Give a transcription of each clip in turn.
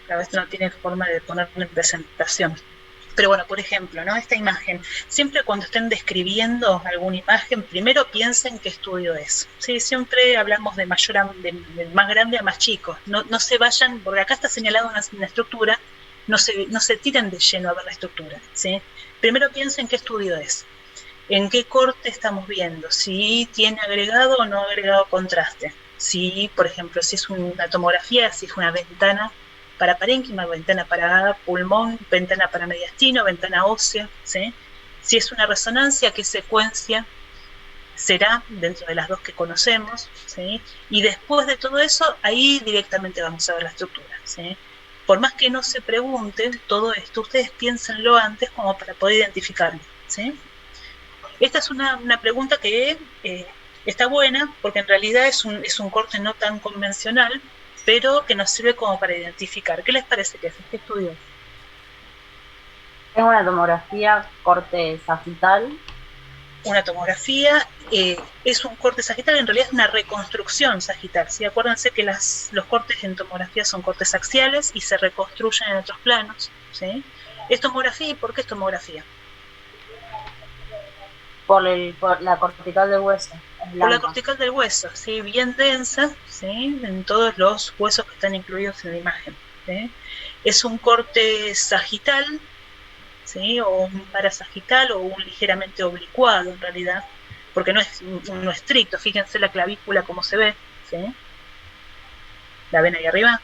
A veces no tiene forma de ponerlo en presentación. Pero bueno, por ejemplo, ¿no? Esta imagen, siempre cuando estén describiendo alguna imagen, primero piensen qué estudio es. ¿Sí? Siempre hablamos de de más grande a más chico. No se vayan, porque acá está señalada una estructura, no se tiren de lleno a ver la estructura. ¿Sí? Primero piensen qué estudio es. ¿En qué corte estamos viendo? Si tiene agregado o no agregado contraste. Si, por ejemplo, si es una tomografía, si es una ventana para parénquima, ventana para pulmón, ventana para mediastino, ventana ósea, ¿sí? Si es una resonancia, ¿qué secuencia será dentro de las dos que conocemos? ¿Sí? Y después de todo eso, ahí directamente vamos a ver la estructura, ¿sí? Por más que no se pregunten todo esto, ustedes piénsenlo antes como para poder identificarlo, ¿sí? Esta es una pregunta que está buena porque en realidad es un corte no tan convencional, pero que nos sirve como para identificar. ¿Qué les parece que es este estudio? Es una tomografía corte sagital. Una tomografía es un corte sagital, en realidad es una reconstrucción sagital. ¿Sí? Acuérdense que los cortes en tomografía son cortes axiales y se reconstruyen en otros planos. ¿Sí? ¿Es tomografía y por qué es tomografía? Por la cortical del hueso, es Por la blanca. cortical del hueso, ¿sí? Bien densa, ¿sí? En todos los huesos que están incluidos en la imagen. ¿Sí? Es un corte sagital, ¿sí? O un parasagital o un ligeramente oblicuado en realidad, porque no es uno estricto. Fíjense la clavícula como se ve, ¿sí? La ven ahí arriba.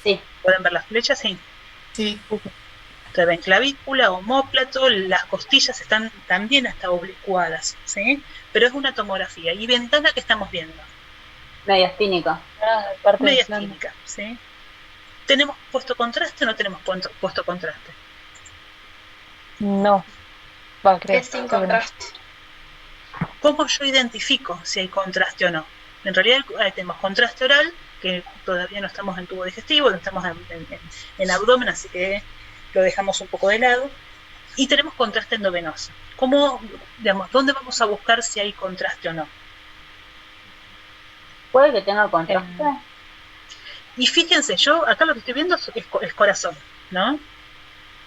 Sí, ¿Pueden ver las flechas? Sí. Sí, Entonces ven clavícula, omóplato, las costillas están también hasta oblicuadas, ¿sí? Pero es una tomografía. ¿Y ventana que estamos viendo? mediastínica. parte del plano. Mediastínica, ¿sí? ¿Tenemos puesto contraste o no tenemos puesto contraste? No, va, creo. Es sin Creo que no. contraste. ¿Cómo yo identifico si hay contraste o no? En realidad tenemos contraste oral, que todavía no estamos en tubo digestivo, no estamos en abdomen, así que lo dejamos un poco de lado. Y tenemos contraste endovenoso. ¿Cómo, digamos, dónde vamos a buscar si hay contraste o no? Puede que tenga contraste. Y fíjense, yo acá lo que estoy viendo es corazón, ¿no?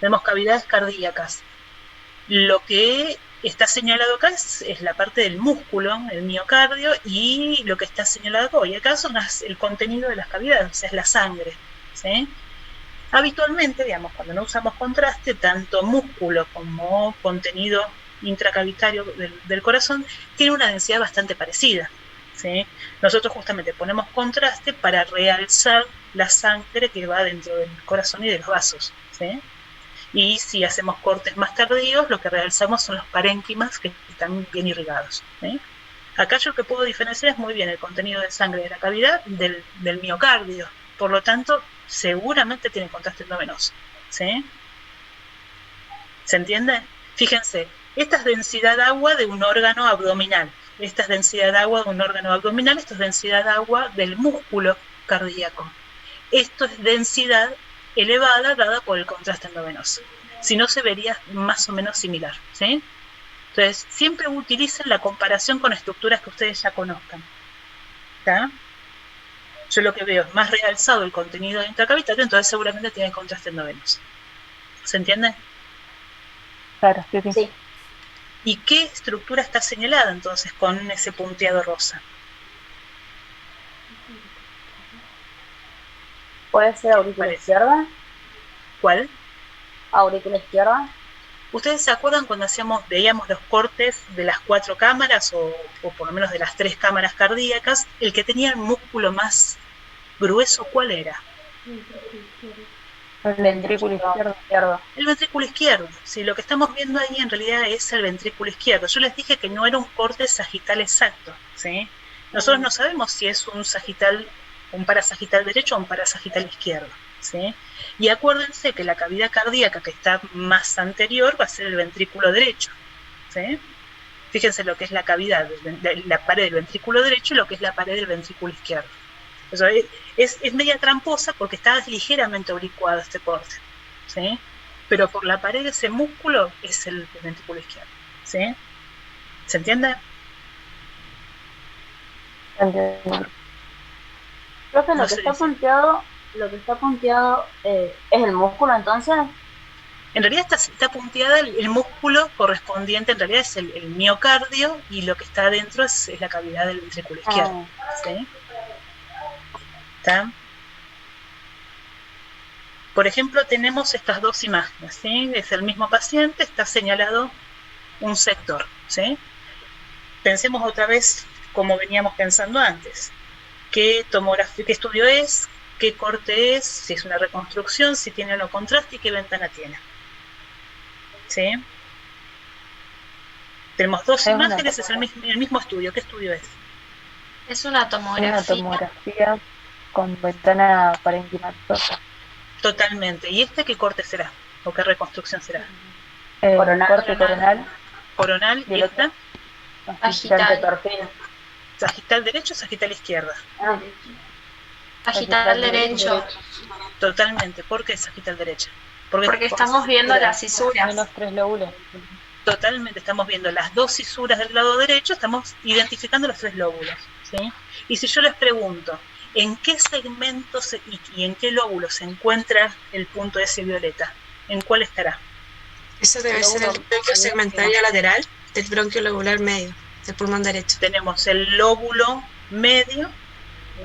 Tenemos cavidades cardíacas. Lo que está señalado acá es la parte del músculo, el miocardio, y lo que está señalado acá, y acá son el contenido de las cavidades, o sea, es la sangre, ¿sí? Habitualmente, digamos, cuando no usamos contraste, tanto músculo como contenido intracavitario del corazón tiene una densidad bastante parecida, ¿sí? Nosotros justamente ponemos contraste para realzar la sangre que va dentro del corazón y de los vasos, ¿sí? Y si hacemos cortes más tardíos, lo que realzamos son los parénquimas que están bien irrigados, ¿sí? Acá yo lo que puedo diferenciar es muy bien el contenido de sangre de la cavidad del miocardio. Por lo tanto, seguramente tiene contraste endovenoso, ¿sí? ¿Se entiende? Fíjense, esta es densidad de agua de un órgano abdominal. Esta es densidad de agua de un órgano abdominal. Esto es densidad de agua del músculo cardíaco. Esto es densidad elevada dada por el contraste endovenoso. Si no, se vería más o menos similar, ¿sí? Entonces, siempre utilicen la comparación con estructuras que ustedes ya conozcan. ¿Está? Yo lo que veo es más realzado el contenido intracavitario, entonces seguramente tiene contraste endovenoso. ¿Se entiende? Claro, sí, sí. Sí, ¿Y qué estructura está señalada entonces con ese punteado rosa? puede ser aurícula izquierda. ¿Cuál? Aurícula izquierda. ¿Ustedes se acuerdan cuando veíamos los cortes de las 4 cámaras o por lo menos de las 3 cámaras cardíacas? El que tenía el músculo más grueso, ¿cuál era? El ventrículo izquierdo. El ventrículo izquierdo. Sí, lo que estamos viendo ahí en realidad es el ventrículo izquierdo. Yo les dije que no era un corte sagital exacto, ¿sí? Nosotros no sabemos si es un parasagital derecho o un parasagital izquierdo, ¿sí? Y acuérdense que la cavidad cardíaca que está más anterior va a ser el ventrículo derecho, ¿sí? Fíjense lo que es la cavidad de la pared del ventrículo derecho y lo que es la pared del ventrículo izquierdo. O sea, es media tramposa porque está ligeramente oblicuado este corte, ¿sí? Pero por la pared de ese músculo es el ventrículo izquierdo, ¿sí? ¿Se entiende? Entiendo. Entonces no lo que se está dice. punteado, es el músculo entonces. En realidad está punteada el músculo correspondiente, en realidad es el miocardio, y lo que está adentro es la cavidad del ventrículo izquierdo. Ah, ¿Sí? ¿Está? Por ejemplo, tenemos estas dos imágenes, ¿sí? Es el mismo paciente, está señalado un sector, ¿sí? Pensemos otra vez como veníamos pensando antes. ¿Qué tomografía, qué estudio es? ¿Qué corte es? Si es una reconstrucción, si tiene o no contraste y qué ventana tiene. ¿Sí? Tenemos dos Es una, imágenes, es el mismo estudio. ¿Qué estudio es? Es una una tomografía. tomografía con ventana parenquimatosa. Totalmente. ¿Y este qué corte será? ¿O qué reconstrucción será? Coronal. Corte coronal Coronal y y el otro esta, Frente Sagital. perfil. sagital derecho, sagital izquierda. Ah, Sagital derecho. Totalmente. ¿Por qué sagital derecha? Porque estamos viendo las cisuras. menos 3 lóbulos. Totalmente, estamos viendo las dos cisuras del lado derecho, estamos identificando los 3 lóbulos, ¿sí? Y si yo les pregunto, ¿en qué segmento y en qué lóbulo se encuentra el punto S violeta? ¿En cuál estará? Eso debe ser el bronquio segmentario lateral del bronquio lobular medio, del pulmón derecho. Tenemos el lóbulo medio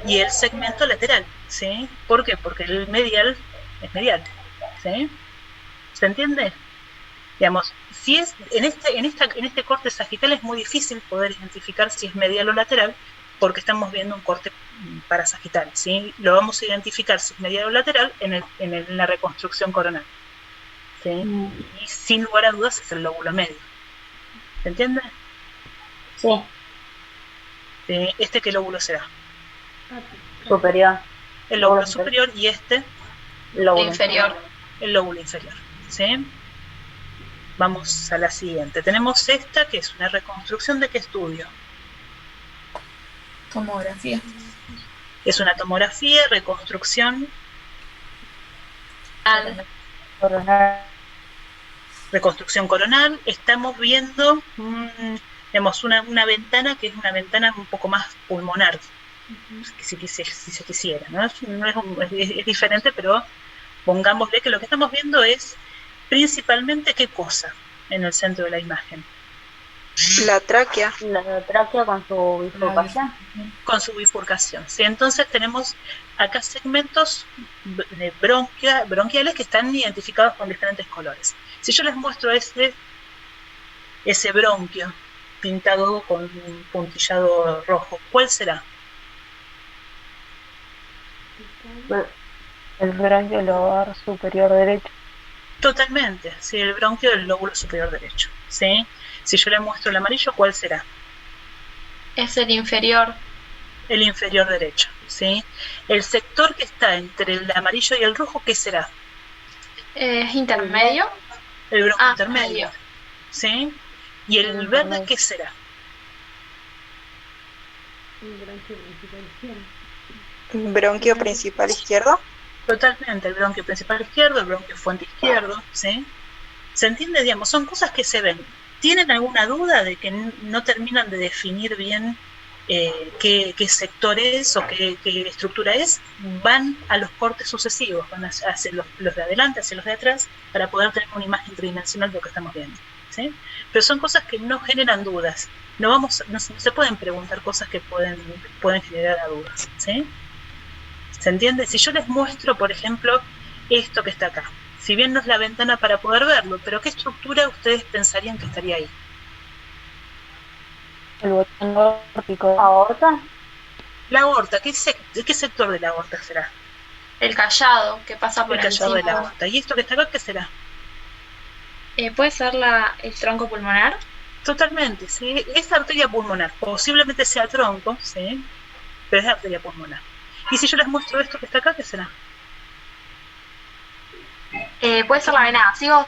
y el segmento lateral, ¿sí? ¿Por qué? Porque el medial es medial, ¿sí? ¿Se entiende? Digamos, si es en este corte sagital es muy difícil poder identificar si es medial o lateral, porque estamos viendo un corte parasagital, ¿sí? Lo vamos a identificar si es medial o lateral en la reconstrucción coronal, ¿sí? Y sin lugar a dudas es el lóbulo medio. ¿Se entiende? sí, ¿Este qué lóbulo será? superior. El lóbulo superior y este, Lóbulo Inferior. el lóbulo inferior, ¿sí? Vamos a la siguiente. Tenemos esta, que es una reconstrucción de qué estudio. Tomografía. Es una tomografía, reconstrucción, Coronal. reconstrucción coronal. Estamos viendo, tenemos una ventana que es una ventana un poco más pulmonar, si se quisiera, ¿no? Es diferente, pero pongámosle que lo que estamos viendo es principalmente qué cosa en el centro de la imagen. La tráquea. La tráquea con su bifurcación. Con su bifurcación, ¿sí? Entonces tenemos acá segmentos de bronquiales que están identificados con diferentes colores. Si yo les muestro ese bronquio pintado con un puntillado rojo, ¿cuál será? El bronquio lobar superior derecho. Totalmente, ¿sí? El bronquio del lóbulo superior derecho, ¿sí? Si yo le muestro el amarillo, ¿cuál será? Es el inferior. El inferior derecho, ¿sí? El sector que está entre el amarillo y el rojo, ¿qué será? Es intermedio. El bronquio Ah, intermedio, medio. ¿sí? ¿Y el verde qué será? Bronquio principal izquierdo. Totalmente, el bronquio principal izquierdo, el bronquio fuente izquierdo, ¿sí? ¿Se entiende? Digamos, son cosas que se ven. ¿Tienen alguna duda de que no terminan de definir bien qué sector es o qué estructura es? Van a los cortes sucesivos, van hacia los de adelante, hacia los de atrás, para poder tener una imagen tridimensional de lo que estamos viendo, ¿sí? Pero son cosas que no generan dudas. No se pueden preguntar cosas que pueden generar dudas, ¿sí? ¿Se entiende? Si yo les muestro, por ejemplo, esto que está acá, si bien no es la ventana para poder verlo, pero ¿qué estructura ustedes pensarían que estaría ahí? El botón órtico. Aorta. La aorta, ¿qué sector de la aorta será? El callado que pasa por El callado de la encima. aorta. ¿Y esto que está acá qué será? ¿Puede ser el tronco pulmonar? Totalmente, ¿sí? Es arteria pulmonar, posiblemente sea tronco, ¿sí? Pero es arteria pulmonar. Y si yo les muestro esto que está acá, ¿qué será? Puede ser la vena. ¿Sigo?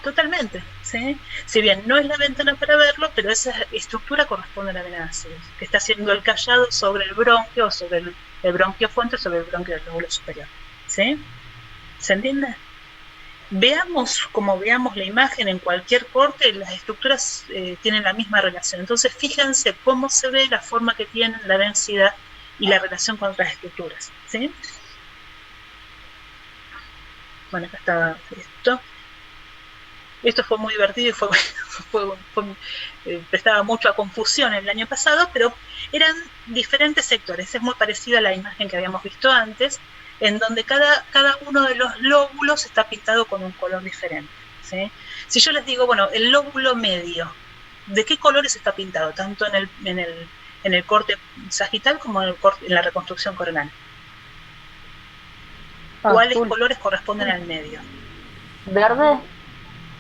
Totalmente, ¿sí? Si bien no es la ventana para verlo, pero esa estructura corresponde a la vena ácida, que está haciendo el callado sobre el bronquio, o sobre el bronquio fuente, sobre el bronquio del lóbulo superior, ¿sí? ¿Se entiende? Como veamos la imagen en cualquier corte, las estructuras tienen la misma relación. Entonces, fíjense cómo se ve, la forma que tienen, la densidad y la relación con otras estructuras, ¿sí? Bueno, acá está esto. Esto fue muy divertido y prestaba mucho a confusión el año pasado, pero eran diferentes sectores. Es muy parecida a la imagen que habíamos visto antes, en donde cada uno de los lóbulos está pintado con un color diferente, ¿sí? Si yo les digo, bueno, el lóbulo medio, ¿de qué colores está pintado? Tanto en el corte sagital como en la reconstrucción coronal. ¿Cuáles colores corresponden al medio? Verde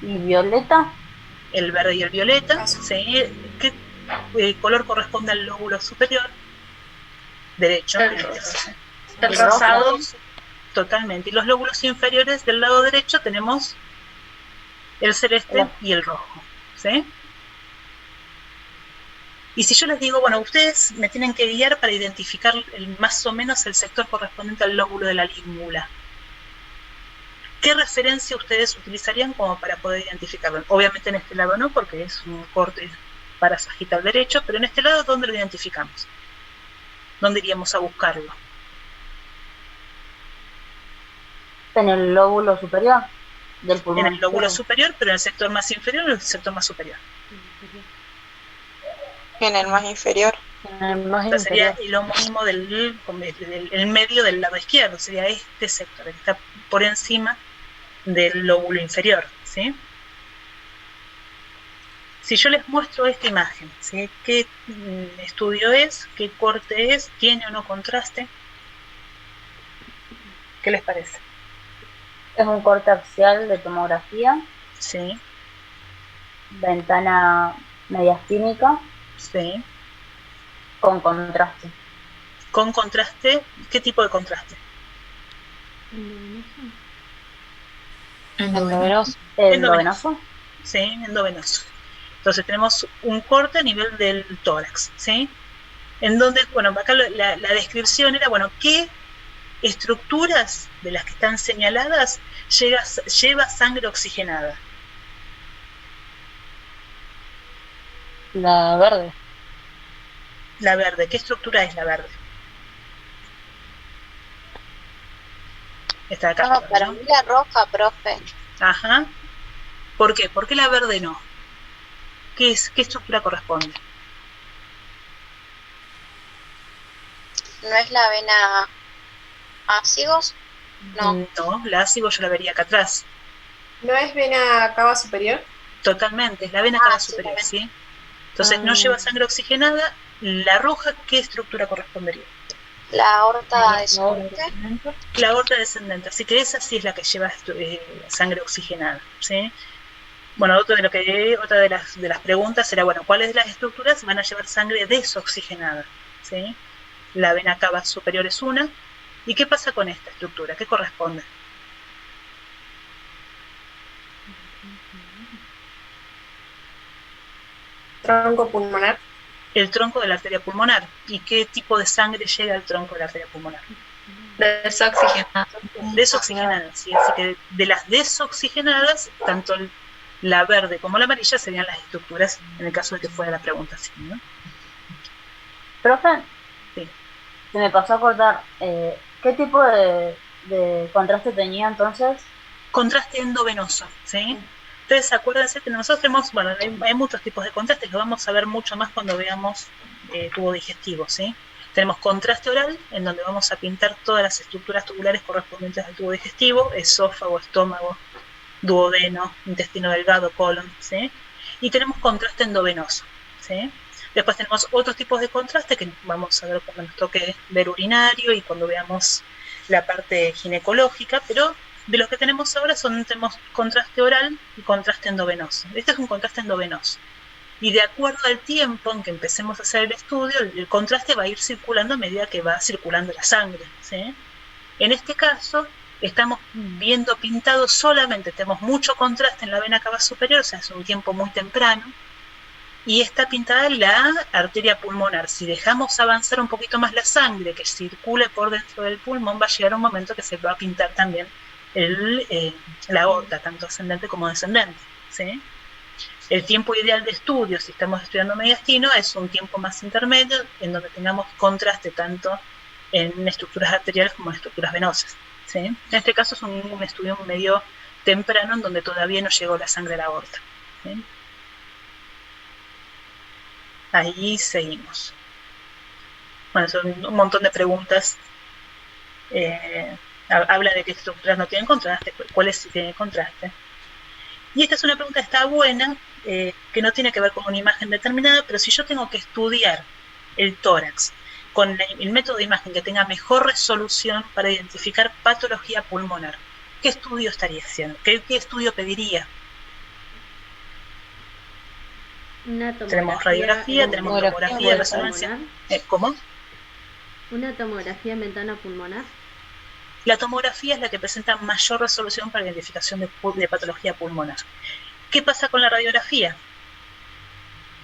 y violeta. El verde y el violeta, ¿sí? ¿Qué color corresponde al lóbulo superior? Derecho. El rosado. Totalmente. Y los lóbulos inferiores del lado derecho tenemos el celeste y el rojo, ¿sí? Y si yo les digo, bueno, ustedes me tienen que guiar para identificar más o menos el sector correspondiente al lóbulo de la língula, ¿qué referencia ustedes utilizarían como para poder identificarlo? Obviamente en este lado no, porque es un corte para sagital derecho, pero en este lado, ¿dónde lo identificamos? ¿Dónde iríamos a buscarlo? En el lóbulo superior del pulmón. En el lóbulo superior, pero en el sector más inferior o en el sector más superior. En el más inferior. En el más Entonces sería inferior. el homónimo el medio del lado izquierdo, sería este sector, que está por encima del lóbulo inferior, ¿sí? Si yo les muestro esta imagen, ¿sí? ¿Qué estudio es? ¿Qué corte es? ¿Tiene o no contraste? ¿Qué les parece? Es un corte axial de tomografía, Sí, ventana mediastínica sí. con contraste. Con contraste, ¿qué tipo de contraste? Endovenoso. Endovenoso. Sí, endovenoso. Entonces tenemos un corte a nivel del tórax, ¿sí? En donde, bueno, acá la descripción era, bueno, ¿qué estructuras de las que están señaladas lleva sangre oxigenada? La verde. La verde, ¿qué estructura es la verde? Esta de acá. No, para mí la roja, profe. Ajá. ¿Por qué? ¿Por qué la verde no? ¿Qué estructura corresponde? ¿No es la vena ácidos? No. No, la ácido yo la vería acá atrás. ¿No es vena cava superior? Totalmente, es la vena cava sí, superior, la ¿sí? Entonces no lleva sangre oxigenada. La roja, ¿qué estructura correspondería? La aorta descendente. La aorta descendente, así que esa sí es la que lleva sangre oxigenada, ¿sí? Bueno, otra de las preguntas era, bueno, ¿cuáles de las estructuras van a llevar sangre desoxigenada? ¿Sí? La vena cava superior es una. ¿Y qué pasa con esta estructura? ¿Qué corresponde? Tronco pulmonar. El tronco de la arteria pulmonar. ¿Y qué tipo de sangre llega al tronco de la arteria pulmonar? Desoxigenada. Desoxigenada, ¿sí? Así que de las desoxigenadas, tanto la verde como la amarilla serían las estructuras, en el caso de que fuera la pregunta así, ¿no? Profe, Sí. se me pasó a cortar. ¿Qué tipo de contraste tenía entonces? Contraste endovenoso, ¿sí? Entonces acuérdense que nosotros tenemos, bueno, hay muchos tipos de contrastes, lo vamos a ver mucho más cuando veamos tubo digestivo, ¿sí? Tenemos contraste oral, en donde vamos a pintar todas las estructuras tubulares correspondientes al tubo digestivo, esófago, estómago, duodeno, intestino delgado, colon, ¿sí? Y tenemos contraste endovenoso, ¿sí? Después tenemos otros tipos de contraste que vamos a ver cuando nos toque ver urinario y cuando veamos la parte ginecológica, pero de los que tenemos ahora tenemos contraste oral y contraste endovenoso. Este es un contraste endovenoso. Y de acuerdo al tiempo en que empecemos a hacer el estudio, el contraste va a ir circulando a medida que va circulando la sangre, ¿sí? En este caso, estamos viendo pintado solamente, tenemos mucho contraste en la vena cava superior, o sea, es un tiempo muy temprano, y está pintada la arteria pulmonar. Si dejamos avanzar un poquito más la sangre que circule por dentro del pulmón, va a llegar un momento que se va a pintar también la aorta, tanto ascendente como descendente, ¿sí? El tiempo ideal de estudio, si estamos estudiando mediastino, es un tiempo más intermedio, en donde tengamos contraste tanto en estructuras arteriales como en estructuras venosas, ¿sí? En este caso es un estudio medio temprano, en donde todavía no llegó la sangre a la aorta, ¿sí? Ahí seguimos. Bueno, son un montón de preguntas. Habla de que estructuras no tienen contraste, cuáles sí tienen contraste. Y esta es una pregunta que está buena, que no tiene que ver con una imagen determinada, pero si yo tengo que estudiar el tórax con el método de imagen que tenga mejor resolución para identificar patología pulmonar, ¿qué estudio estaría haciendo? ¿Qué estudio pediría? Tenemos radiografía, tenemos tomografía de resonancia. ¿Cómo? ¿Una tomografía en ventana pulmonar? La tomografía es la que presenta mayor resolución para la identificación de patología pulmonar. ¿Qué pasa con la radiografía?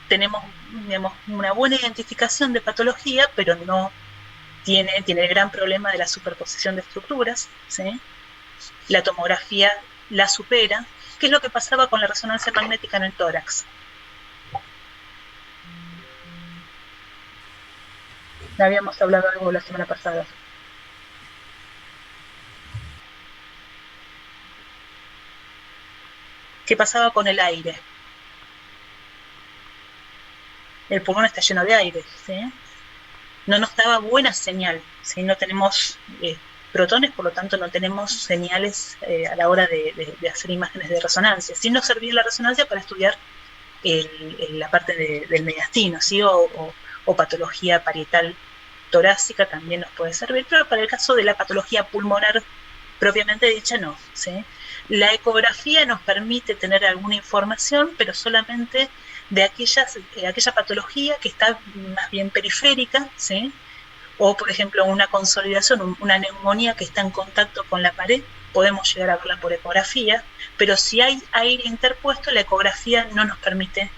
Tenemos, digamos, una buena identificación de patología, pero no tiene el gran problema de la superposición de estructuras, ¿sí? La tomografía la supera. ¿Qué es lo que pasaba con la resonancia magnética en el tórax? Habíamos hablado algo la semana pasada. ¿Qué pasaba con el aire? El pulmón está lleno de aire, ¿sí? No nos daba buena señal, ¿sí? No tenemos protones, por lo tanto no tenemos señales a la hora de hacer imágenes de resonancia. Sí nos servía la resonancia para estudiar la parte del mediastino, ¿sí? O patología parietal torácica también nos puede servir, pero para el caso de la patología pulmonar propiamente dicha no, ¿sí? La ecografía nos permite tener alguna información, pero solamente de aquella patología que está más bien periférica, ¿sí? O, por ejemplo, una consolidación, una neumonía que está en contacto con la pared, podemos llegar a verla por ecografía, pero si hay aire interpuesto, la ecografía no nos permite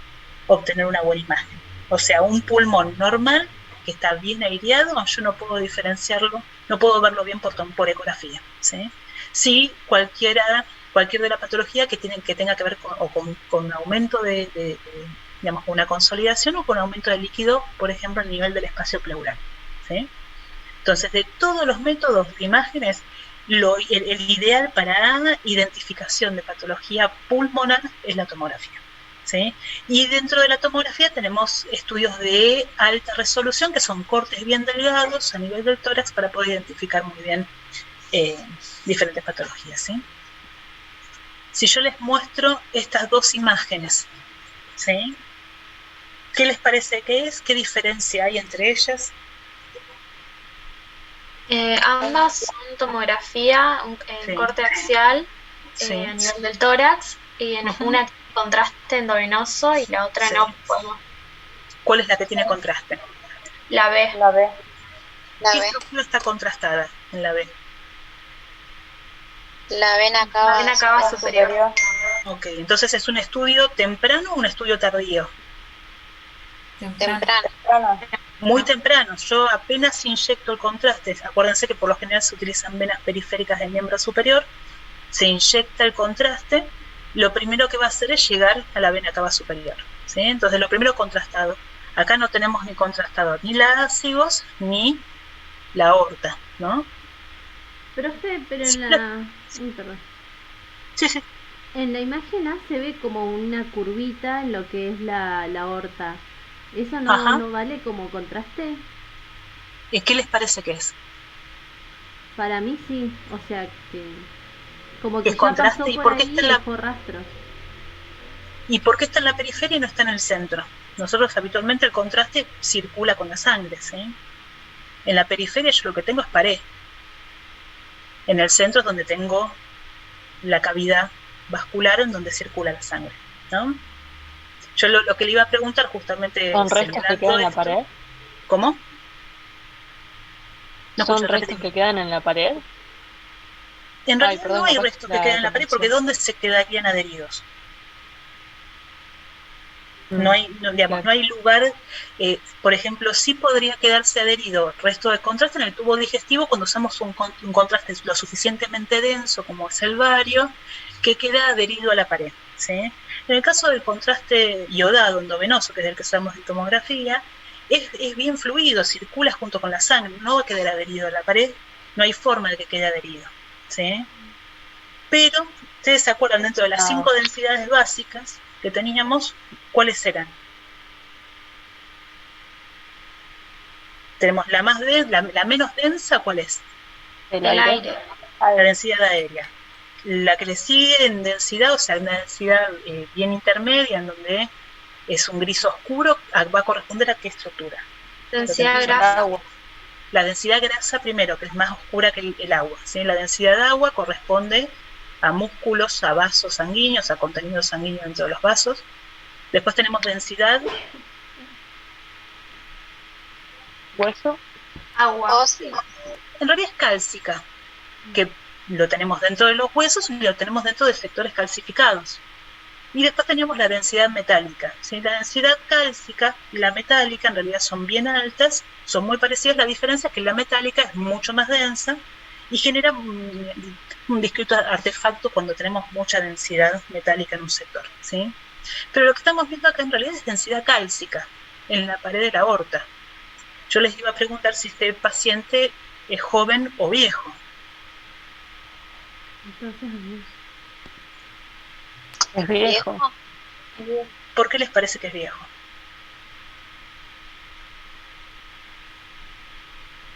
obtener una buena imagen. O sea, un pulmón normal que está bien aireado, yo no puedo diferenciarlo, no puedo verlo bien por ecografía, ¿sí? Sí, cualquier de la patología que tenga que ver con aumento digamos, con una consolidación o con aumento de líquido, por ejemplo, a nivel del espacio pleural, ¿sí? Entonces, de todos los métodos de imágenes, el ideal para identificación de patología pulmonar es la tomografía, ¿sí? Y dentro de la tomografía tenemos estudios de alta resolución, que son cortes bien delgados a nivel del tórax para poder identificar muy bien diferentes patologías, ¿sí? Si yo les muestro estas dos imágenes, ¿sí? ¿Qué les parece que es? ¿Qué diferencia hay entre ellas? Ambas son tomografía, Sí. corte axial Sí. a nivel del tórax, y en Ujú. una tiene contraste endovenoso y la otra Sí. no. Podemos. ¿Cuál es la que tiene contraste? La B. La B. La ¿Qué ve, estructura está contrastada en la B? la vena La cava vena cava superior. Ok, entonces ¿es un estudio temprano o un estudio tardío? temprano. Muy temprano, yo apenas inyecto el contraste. Acuérdense que por lo general se utilizan venas periféricas del miembro superior, se inyecta el contraste, lo primero que va a hacer es llegar a la vena cava superior, ¿sí? Entonces lo primero contrastado. Acá no tenemos ni contrastado ni la ácigos ni la aorta, ¿no? Profe, pero Sí, en la... Uy, perdón. Sí, sí. En la imagen A se ve como una curvita en lo que es la aorta. ¿Eso Ajá. no vale como contraste? ¿Y qué les parece que es? Para mí sí, o sea que como que ¿Es ya contraste? pasó ¿Y por por qué ahí está y en la- dejó rastros. ¿Y por qué está en la periferia y no está en el centro? Nosotros habitualmente el contraste circula con la sangre, ¿sí? En la periferia yo lo que tengo es pared. En el centro es donde tengo la cavidad vascular en donde circula la sangre, ¿no? Yo lo que le iba a preguntar justamente... ¿Son restos que sembrando quedan en la esto- pared? ¿Cómo? No ¿Son escucho, restos repetime. que quedan en la pared? En realidad perdón, no hay capaz restos que la queden en la pared porque conexión. ¿dónde se quedarían adheridos? No hay, digamos, claro. no hay lugar, por ejemplo, sí podría quedarse adherido resto de contraste en el tubo digestivo cuando usamos un contraste lo suficientemente denso como es el bario, que queda adherido a la pared. ¿sí? En el caso del contraste iodado endovenoso, que es el que usamos en tomografía, es bien fluido, circula junto con la sangre, no va a quedar adherido a la pared, no hay forma de que quede adherido, ¿sí? Pero, ustedes se acuerdan, dentro de las 5 densidades básicas que teníamos, ¿cuáles eran? Tenemos la menos densa, ¿cuál es? El aire. La densidad aérea. La que le sigue en densidad, o sea, una densidad bien intermedia, en donde es un gris oscuro, va a corresponder a qué estructura. Densidad grasa. La densidad grasa primero, que es más oscura que el agua, ¿sí? La densidad de agua corresponde a músculos, a vasos sanguíneos, a contenido sanguíneo dentro de los vasos. Después tenemos densidad... ¿Hueso? Agua. En realidad es cálcica, que lo tenemos dentro de los huesos y lo tenemos dentro de sectores calcificados. Y después tenemos la densidad metálica, ¿sí? La densidad cálcica y la metálica en realidad son bien altas, son muy parecidas. La diferencia es que la metálica es mucho más densa y genera un discreto artefacto cuando tenemos mucha densidad metálica en un sector, ¿sí? Pero lo que estamos viendo acá en realidad es densidad cálcica en la pared de la aorta. Yo les iba a preguntar si este paciente es joven o viejo. Entonces, Es viejo. ¿Por qué les parece que es viejo?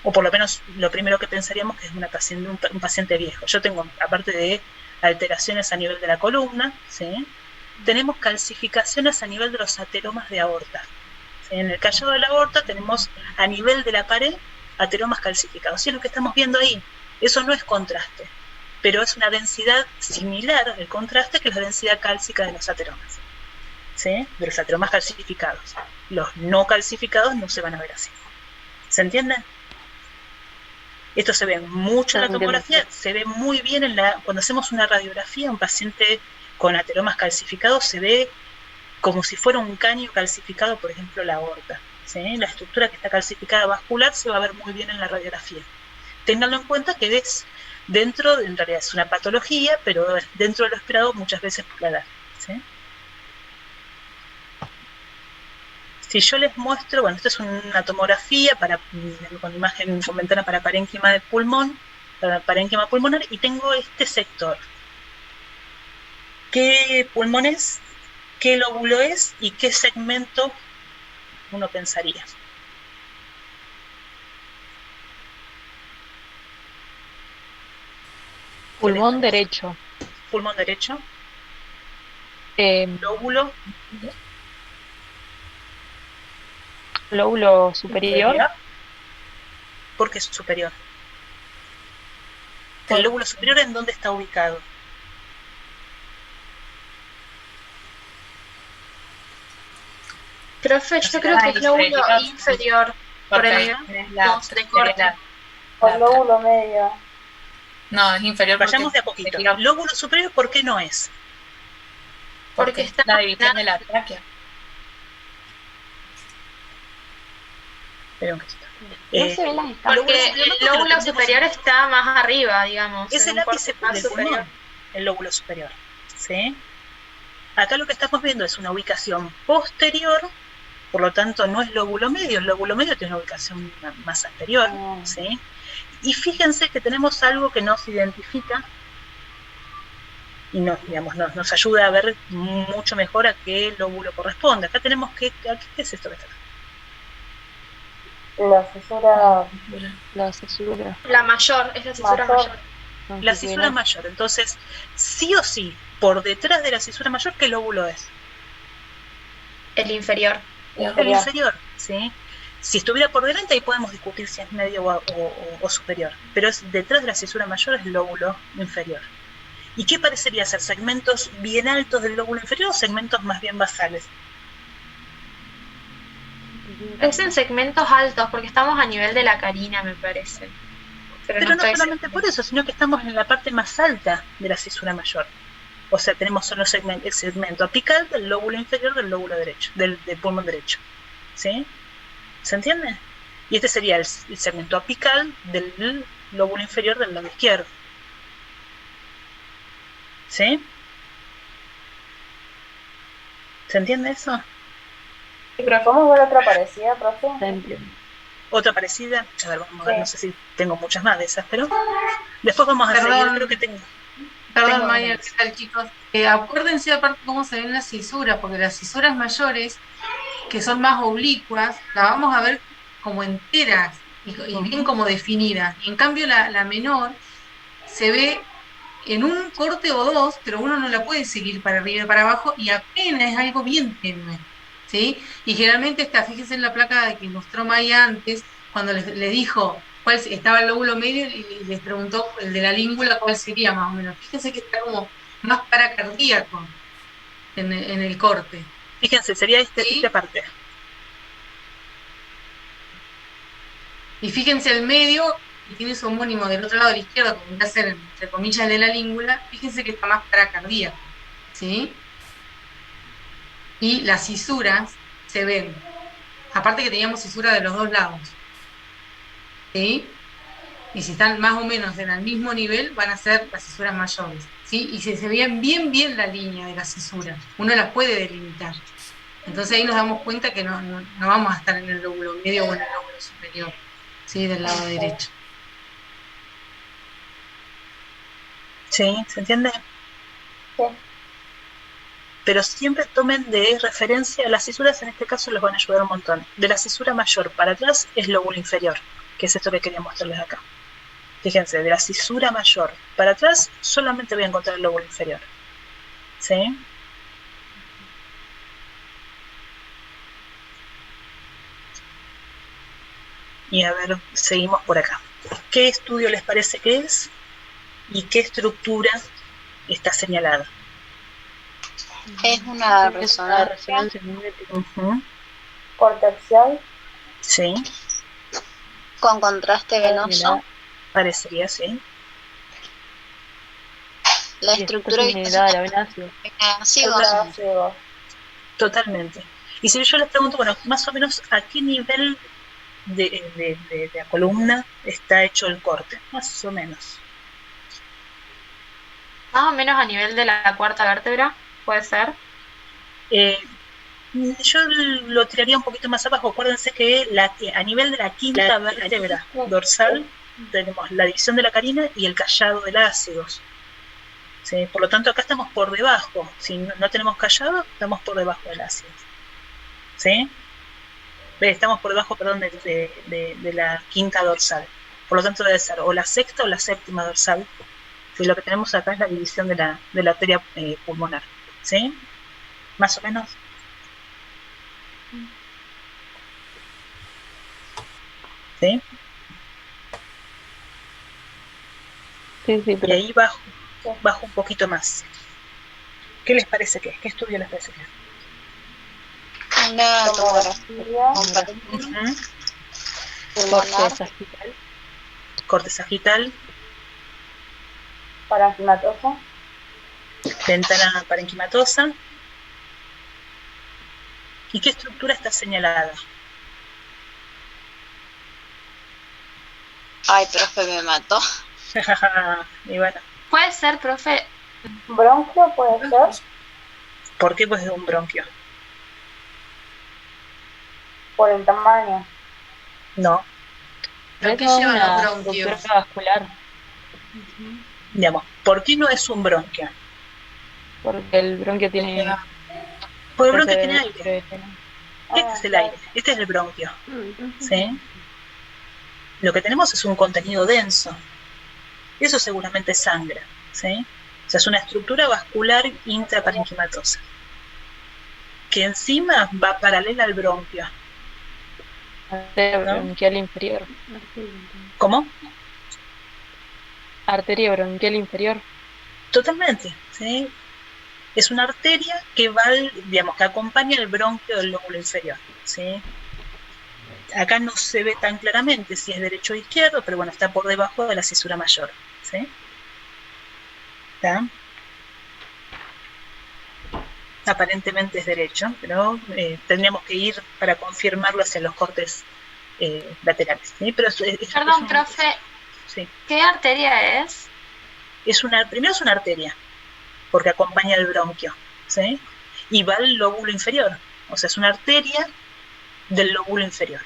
O por lo menos lo primero que pensaríamos que es un paciente viejo. Yo tengo, aparte de alteraciones a nivel de la columna, ¿sí? Tenemos calcificaciones a nivel de los ateromas de aorta. ¿Sí? En el callado de la aorta tenemos a nivel de la pared ateromas calcificados. Y es lo que estamos viendo ahí. Eso no es contraste, pero es una densidad similar al contraste que es la densidad cálcica de los ateromas, ¿sí? De los ateromas calcificados. Los no calcificados no se van a ver así. ¿Se entiende? Esto se ve mucho en la tomografía, se ve muy bien cuando hacemos una radiografía, un paciente con ateromas calcificados se ve como si fuera un caño calcificado, por ejemplo, la aorta, ¿sí? La estructura que está calcificada vascular se va a ver muy bien en la radiografía. Ténganlo en cuenta que es dentro, en realidad es una patología, pero dentro de lo esperado muchas veces por la edad, ¿sí? Si yo les muestro, bueno, esta es una tomografía con imagen con ventana para parénquima del pulmón, para parénquima pulmonar, y tengo este sector. ¿Qué pulmón es? ¿Qué lóbulo es? ¿Y qué segmento uno pensaría? Pulmón derecho. Pulmón derecho. Lóbulo. Lóbulo superior. ¿Por qué es superior? ¿El lóbulo superior en dónde está ubicado? Profe, yo creo que es lóbulo inferior. Por el corte. Por lóbulo medio. No, es inferior. Vayamos de a poquito. Lóbulo superior, ¿por qué no es? Porque está la división de la tráquea. Espera un poquito. Porque el lóbulo superior está más arriba, digamos. Es el ápice del pulmón, el lóbulo superior, ¿sí? Acá lo que estamos viendo es una ubicación posterior, por lo tanto no es lóbulo medio. El lóbulo medio tiene una ubicación más anterior, ¿sí? Y fíjense que tenemos algo que nos identifica y nos ayuda a ver mucho mejor a qué lóbulo corresponde. Acá tenemos ¿qué es esto que está acá? La cesura. La mayor, es la cesura mayor. La cisura mayor. Entonces, sí o sí, por detrás de la cisura mayor, ¿qué lóbulo es? El inferior. El inferior, ¿sí? Si estuviera por delante, ahí podemos discutir si es medio o superior. Pero es detrás de la cisura mayor, es el lóbulo inferior. ¿Y qué parecería ser? ¿Segmentos bien altos del lóbulo inferior o segmentos más bien basales? Es en segmentos altos, porque estamos a nivel de la carina, me parece. Pero no solamente por eso, sino que estamos en la parte más alta de la cisura mayor. O sea, tenemos solo el segmento apical del lóbulo inferior del lóbulo derecho, del pulmón derecho. ¿Sí? ¿Se entiende? Y este sería el segmento apical del lóbulo inferior del lado izquierdo. ¿Sí? ¿Se entiende eso? ¿Podemos ver otra parecida, profe? Otra parecida, a ver, vamos a ver, Sí. no sé si tengo muchas más de esas, pero después vamos a Perdón. seguir, creo que tengo. Perdón, Tengo Maya, algunas. ¿qué tal, chicos? Acuérdense aparte cómo se ven las cisuras, porque las cisuras mayores, que son más oblicuas, las vamos a ver como enteras y bien como definidas. Y en cambio la menor se ve en un corte o dos, pero uno no la puede seguir para arriba y para abajo y apenas es algo bien tenue, ¿sí? Y generalmente fíjense en la placa que mostró Maya antes, cuando le dijo cuál estaba el lóbulo medio y les preguntó el de la língula cuál sería más o menos. Fíjense que está como más paracardíaco en el corte. Fíjense, sería esta parte. Y fíjense el medio, que tiene su homónimo del otro lado de la izquierda, como va a ser, entre comillas, de la língula, fíjense que está más paracardíaco, ¿sí? Y las cisuras se ven. Aparte que teníamos cisura de los dos lados, ¿sí? Y si están más o menos en el mismo nivel, van a ser las cisuras mayores, ¿sí? Y si se vean bien la línea de la cisura, uno la puede delimitar. Entonces ahí nos damos cuenta que no vamos a estar en el lóbulo medio o en el lóbulo superior, ¿sí? Del lado derecho. ¿Sí? ¿Se entiende? Sí. Pero siempre tomen de referencia las cisuras, en este caso les van a ayudar un montón. De la cisura mayor para atrás es lóbulo inferior, que es esto que quería mostrarles acá. Fíjense, de la cisura mayor para atrás solamente voy a encontrar el lóbulo inferior. ¿Sí? Y a ver, seguimos por acá. ¿Qué estudio les parece que es? ¿Y qué estructura está señalada? Es una resonancia. Corte axial. Sí. Con contraste venoso. Parecería, sí. La estructura de la vena ácido. Totalmente. Y si yo les pregunto, bueno, más o menos a qué nivel de la columna está hecho el corte, más o menos. Más o menos a nivel de la cuarta vértebra, puede ser. Yo lo tiraría un poquito más abajo. Acuérdense que a nivel de la quinta vértebra dorsal tenemos la división de la carina y el callado de ácidos. ¿Sí? Por lo tanto, acá estamos por debajo. Si no tenemos callado, estamos por debajo del ácido. ¿Sí? Estamos por debajo, perdón, de la quinta dorsal. Por lo tanto, debe ser o la sexta o la séptima dorsal. ¿Sí? Lo que tenemos acá es la división de la arteria pulmonar. ¿Sí? Más o menos. ¿Sí? Sí, pero... Y ahí bajo un poquito más. ¿Qué les parece que es? ¿Qué estudio les parece que es? Una tomografía. Corte sagital. Corte sagital. Parenquimatosa. Ventana parenquimatosa. ¿Y qué estructura está señalada? Ay, profe, me mató. Y bueno. Puede ser, profe. ¿Bronquio puede ser? ¿Por qué pues de un bronquio? Por el tamaño. No. ¿Pero qué Es llevan una los bronquios? estructura vascular, Digamos, ¿por qué no es un bronquio? porque el bronquio tiene... Porque el bronquio tiene aire. Este es el aire, este es el bronquio. ¿Sí? Lo que tenemos es un contenido denso. Eso seguramente sangra. ¿Sí? O sea, es una estructura vascular intraparenquimatosa, que encima va paralela al bronquio. Arteria bronquial inferior. ¿Cómo? Arteria bronquial inferior. Totalmente, ¿sí? Es una arteria que va, digamos, que acompaña el bronquio del lóbulo inferior, ¿sí? Acá no se ve tan claramente si es derecho o izquierdo, pero bueno, está por debajo de la cisura mayor, ¿sí? ¿Está? Aparentemente es derecho, pero tendríamos que ir para confirmarlo hacia los cortes laterales, ¿sí? Pero Perdón, profe. Sí. ¿Qué arteria es? Primero es una arteria, porque acompaña el bronquio, ¿sí? y va al lóbulo inferior. O sea, es una arteria del lóbulo inferior.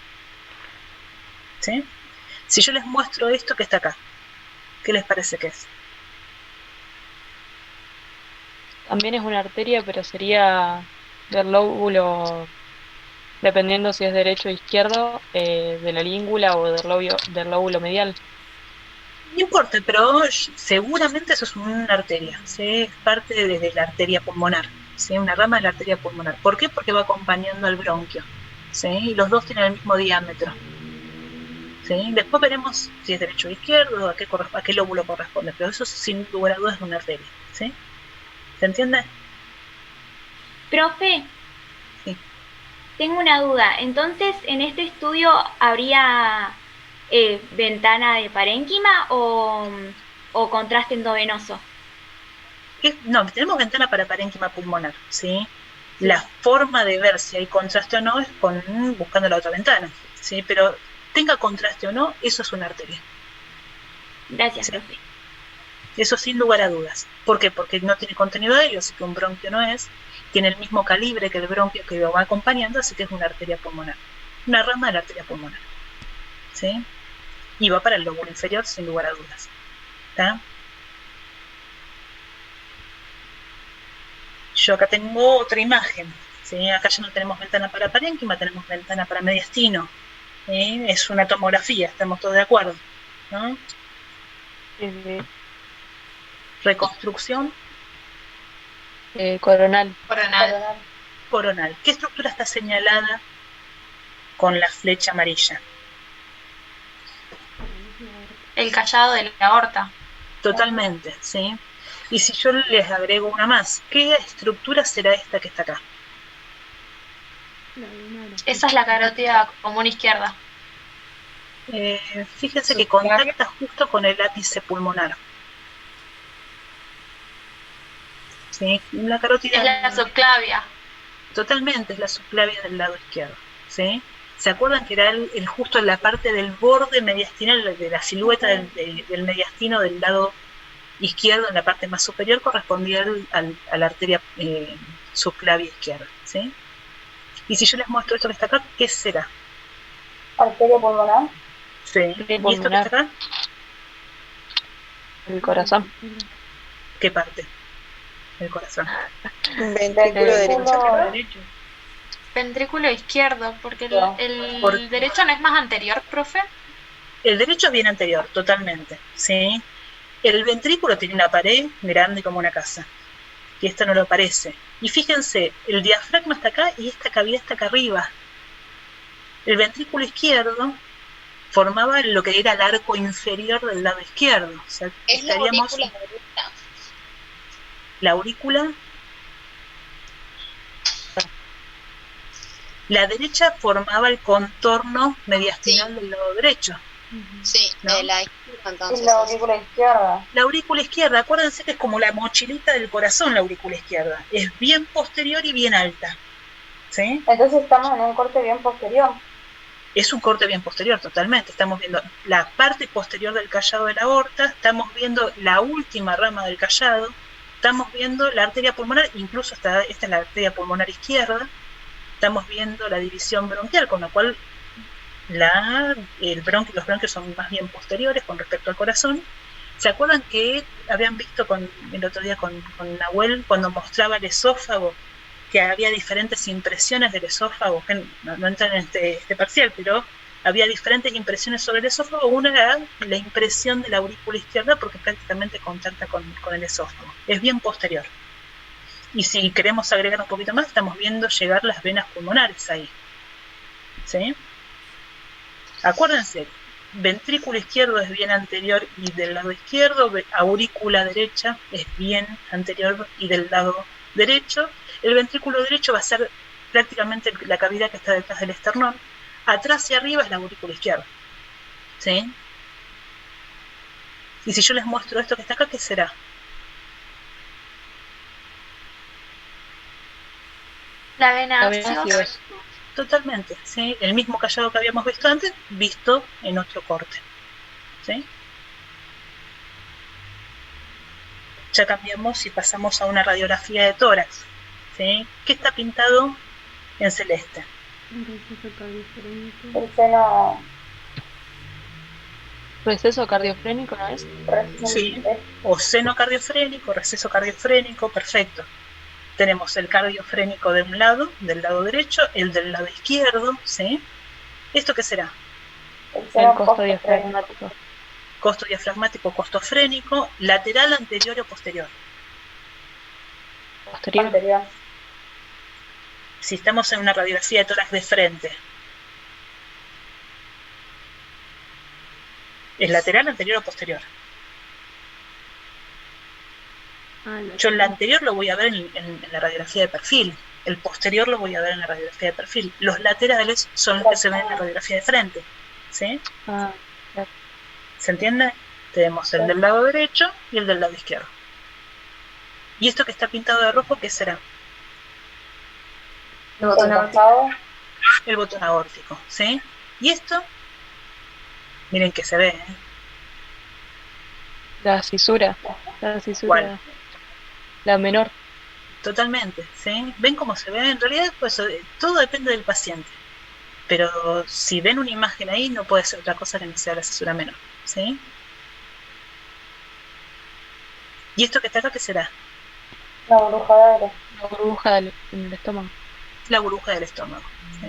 ¿Sí? Si yo les muestro esto que está acá, ¿qué les parece que es? También es una arteria, pero sería del lóbulo, dependiendo si es derecho o izquierdo, de la língula o del lóbulo medial. No importa, pero seguramente eso es una arteria, ¿sí? Es parte de la arteria pulmonar, ¿sí? Una rama de la arteria pulmonar. ¿Por qué? Porque va acompañando al bronquio, ¿sí? Y los dos tienen el mismo diámetro, ¿sí? Después veremos si es derecho o izquierdo, a qué lóbulo corresponde, pero eso sin lugar a dudas es una arteria, ¿sí? ¿Se entiende? Profe, Sí. tengo una duda. Entonces, ¿en este estudio habría ventana de parénquima o contraste endovenoso? No, tenemos ventana para parénquima pulmonar, ¿sí? La forma de ver si hay contraste o no es buscando la otra ventana, ¿sí? Pero tenga contraste o no, eso es una arteria. Gracias, Sí. profe. Eso sin lugar a dudas. ¿Por qué? Porque no tiene contenido aéreo, así que un bronquio no es. Tiene el mismo calibre que el bronquio que lo va acompañando, así que es una arteria pulmonar. Una rama de la arteria pulmonar, ¿sí? Y va para el lóbulo inferior, sin lugar a dudas. ¿Está? Yo acá tengo otra imagen, ¿sí? Acá ya no tenemos ventana para parénquima, tenemos ventana para mediastino, ¿sí? Es una tomografía, estamos todos de acuerdo, ¿no? Reconstrucción Coronal. coronal. ¿Qué estructura está señalada con la flecha amarilla? El callado de la aorta. Totalmente, ¿sí? Y si yo les agrego una más, ¿qué estructura será esta que está acá? Esa es la carótida común izquierda. Fíjense que contacta justo con el ápice pulmonar. ¿Sí? La carótida Es la subclavia. totalmente es la subclavia del lado izquierdo, ¿sí? ¿Se acuerdan que era justo en la parte del borde mediastinal, de la silueta del mediastino del lado izquierdo, en la parte más superior, correspondía a la arteria subclavia izquierda, ¿sí? Y si yo les muestro esto que está acá, ¿qué será? Arteria pulmonar. Sí. ¿Y esto que está acá? El corazón. ¿Qué parte? El corazón. Ventrículo derecho. Ventrículo izquierdo, porque el Por- derecho no es más anterior, profe. El derecho es bien anterior, totalmente, ¿sí? El ventrículo tiene una pared grande como una casa, y esta no lo parece. Y fíjense, el diafragma está acá y esta cavidad está acá arriba. El ventrículo izquierdo formaba lo que era el arco inferior del lado izquierdo. O sea, Es la estaríamos... aurícula derecha. La aurícula. La derecha formaba el contorno mediastinal del lado derecho. Sí, ¿No? la izquierda entonces. Es la aurícula izquierda. La aurícula izquierda, acuérdense que es como la mochilita del corazón, la aurícula izquierda. Es bien posterior y bien alta. ¿Sí? Entonces estamos en un corte bien posterior. Es un corte bien posterior, totalmente. Estamos viendo la parte posterior del callado de la aorta, estamos viendo la última rama del callado, estamos viendo la arteria pulmonar, incluso esta es la arteria pulmonar izquierda, estamos viendo la división bronquial, con lo cual los bronquios son más bien posteriores con respecto al corazón. ¿Se acuerdan que habían visto el otro día con Nahuel cuando mostraba el esófago, que había diferentes impresiones del esófago, que no entran en este parcial, pero había diferentes impresiones sobre el esófago? Una era la impresión de la aurícula izquierda, porque prácticamente contacta con el esófago. Es bien posterior. Y si queremos agregar un poquito más, estamos viendo llegar las venas pulmonares ahí. ¿Sí? Acuérdense, ventrículo izquierdo es bien anterior y del lado izquierdo, aurícula derecha es bien anterior y del lado derecho. El ventrículo derecho va a ser prácticamente la cavidad que está detrás del esternón. Atrás y arriba es la aurícula izquierda. ¿Sí? Y si yo les muestro esto que está acá, ¿qué será? La vena ácido. Totalmente, ¿sí? El mismo callado que habíamos visto antes, visto en otro corte. ¿Sí? Ya cambiamos y pasamos a una radiografía de tórax. ¿sí? ¿Qué está pintado en celeste? El seno. ¿Receso cardiofrénico no es? Sí, o seno cardiofrénico, receso cardiofrénico, perfecto. Tenemos el cardiofrénico de un lado, del lado derecho, el del lado izquierdo, ¿sí? ¿Esto qué será? El costo diafragmático. Costo diafragmático, costo frénico, lateral, anterior o posterior. Posterior. Si estamos en una radiografía de tórax de frente, ¿es lateral, anterior o posterior? Yo el anterior lo voy a ver en la radiografía de perfil, el posterior lo voy a ver en la radiografía de perfil. Los laterales son los que se ven en la radiografía de frente, ¿sí? Claro. ¿Se entiende? Tenemos el del lado derecho y el del lado izquierdo. ¿Y esto que está pintado de rojo, qué será? El botón aórtico. El botón aórtico, ¿sí? Y esto, miren que se ve, ¿eh? La cisura. ¿Cuál? La menor. Totalmente, ¿sí? ¿Ven cómo se ve? En realidad, pues todo depende del paciente. Pero si ven una imagen ahí, no puede ser otra cosa que no sea la cisura menor, ¿sí? ¿Y esto que está acá qué será? La burbuja de aire. La burbuja en el estómago. La burbuja del estómago, ¿sí?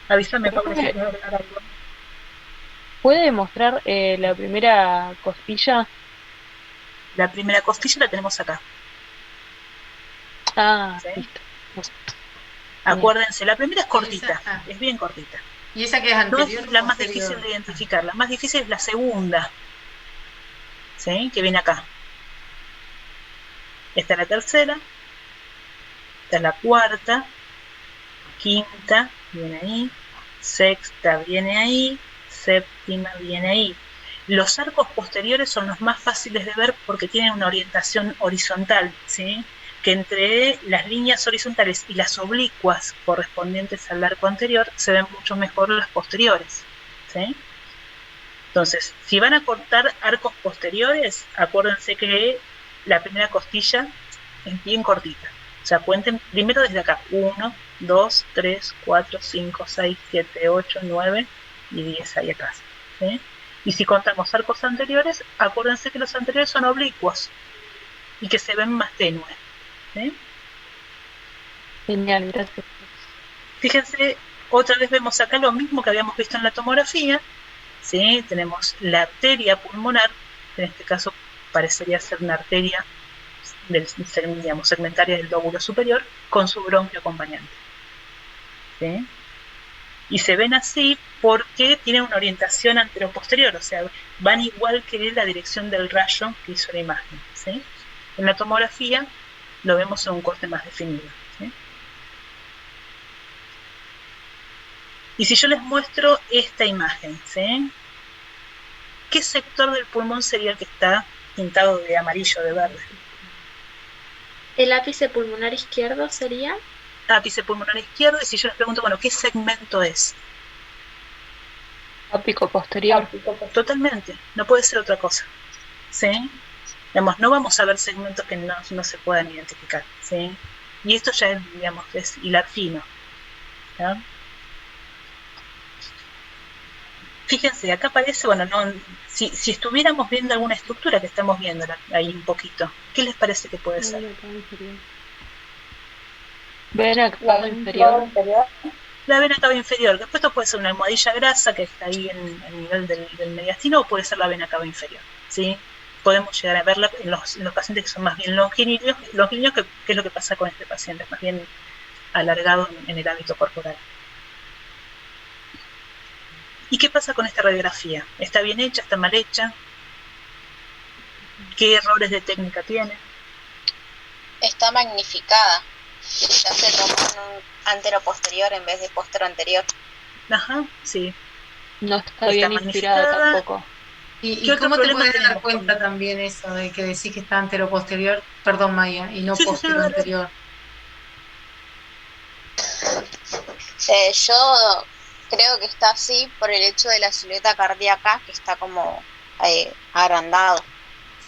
Avísame, Pablo, si puedo hablar algo. ¿Puede mostrar la primera costilla? La primera costilla la tenemos acá. Ah, ¿sí? Listo. Acuérdense, la primera es cortita, es bien cortita. ¿Y esa que es anterior? No es la más difícil de identificar, la más difícil es la segunda, ¿sí? Que viene acá. Esta es la tercera, esta es la cuarta, quinta, viene ahí, sexta viene ahí, séptima viene ahí. Los arcos posteriores son los más fáciles de ver porque tienen una orientación horizontal, ¿sí? Que entre las líneas horizontales y las oblicuas correspondientes al arco anterior se ven mucho mejor las posteriores, ¿sí? Entonces, si van a cortar arcos posteriores, acuérdense que la primera costilla es bien cortita. O sea, cuenten primero desde acá. 1, 2, 3, 4, 5, 6, 7, 8, 9 y 10 ahí acá, ¿sí? Y si contamos arcos anteriores, acuérdense que los anteriores son oblicuos y que se ven más tenues, ¿sí? Genial, gracias. Fíjense, otra vez vemos acá lo mismo que habíamos visto en la tomografía, ¿sí? Tenemos la arteria pulmonar, que en este caso parecería ser una arteria digamos, segmentaria del lóbulo superior, con su bronquio acompañante, ¿sí? Y se ven así porque tienen una orientación anteroposterior, o sea, van igual que la dirección del rayo que hizo la imagen, ¿sí? En la tomografía lo vemos en un corte más definido, ¿sí? Y si yo les muestro esta imagen, ¿sí? ¿Qué sector del pulmón sería el que está pintado de amarillo, de verde? ¿El ápice pulmonar izquierdo sería? Ápice pulmonar izquierdo, y si yo les pregunto, bueno, ¿qué segmento es? Ápico posterior. Totalmente, no puede ser otra cosa, ¿sí? Digamos, no vamos a ver segmentos que no se puedan identificar, ¿sí? Y esto ya es, digamos, es hilar fino, ¿no? Fíjense, acá aparece, bueno, si estuviéramos viendo alguna estructura que estamos viendo ahí un poquito, ¿qué les parece que puede ser? Vena cava inferior. La vena cava inferior. Después esto puede ser una almohadilla grasa que está ahí en el nivel del mediastino, o puede ser la vena cava inferior, ¿sí? Podemos llegar a verla en los pacientes que son más bien longilíneos, que es lo que pasa con este paciente, más bien alargado en el hábito corporal. ¿Y qué pasa con esta radiografía? ¿Está bien hecha? ¿Está mal hecha? ¿Qué errores de técnica tiene? Está magnificada. Se hace como un antero-posterior en vez de postero-anterior. Ajá, sí. No está bien inspirada tampoco. ¿Y cómo te puedes dar cuenta también eso de que decís que está antero-posterior? Perdón, Maya, y no postero-anterior. Yo creo que está así por el hecho de la silueta cardíaca, que está como agrandado.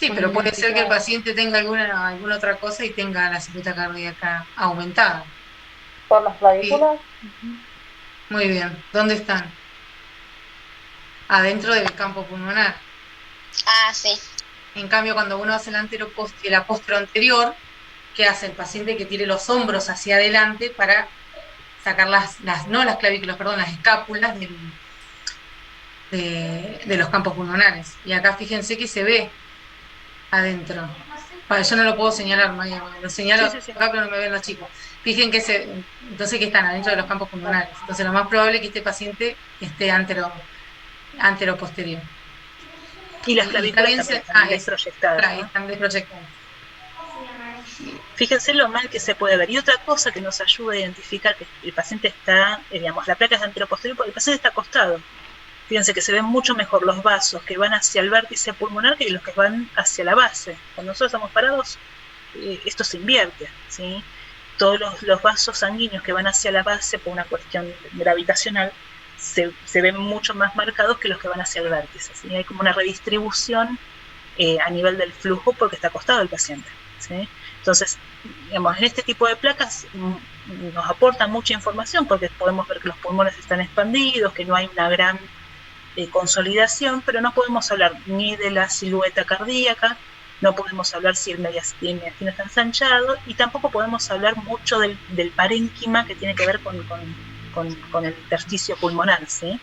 Sí, pero puede ser que el paciente tenga alguna otra cosa y tenga la silueta cardíaca aumentada. ¿Por las clavículas? Muy bien. ¿Dónde están? Adentro del campo pulmonar. Ah, sí. En cambio, cuando uno hace el apóstero anterior, ¿qué hace el paciente? Que tire los hombros hacia adelante para sacar no las clavículas, perdón, las escápulas de los campos pulmonares. Y acá fíjense que se ve adentro. Vale, yo no lo puedo señalar, María, lo señalo acá, pero no me ven los chicos. Fíjense entonces que están adentro de los campos pulmonares. Entonces lo más probable es que este paciente esté antero-posterior. Y las clavículas también están desproyectadas. Claro, están desproyectadas. Fíjense lo mal que se puede ver. Y otra cosa que nos ayuda a identificar que el paciente está, digamos, la placa es anteroposterior porque el paciente está acostado. Fíjense que se ven mucho mejor los vasos que van hacia el vértice pulmonar que los que van hacia la base. Cuando nosotros estamos parados, esto se invierte, ¿sí? Todos los vasos sanguíneos que van hacia la base por una cuestión gravitacional se ven mucho más marcados que los que van hacia el vértice, ¿sí? Hay como una redistribución a nivel del flujo porque está acostado el paciente, ¿sí? Entonces, digamos, en este tipo de placas nos aportan mucha información porque podemos ver que los pulmones están expandidos, que no hay una gran consolidación, pero no podemos hablar ni de la silueta cardíaca, no podemos hablar si el mediastino está ensanchado, y tampoco podemos hablar mucho del parénquima que tiene que ver con el intersticio pulmonar, ¿sí?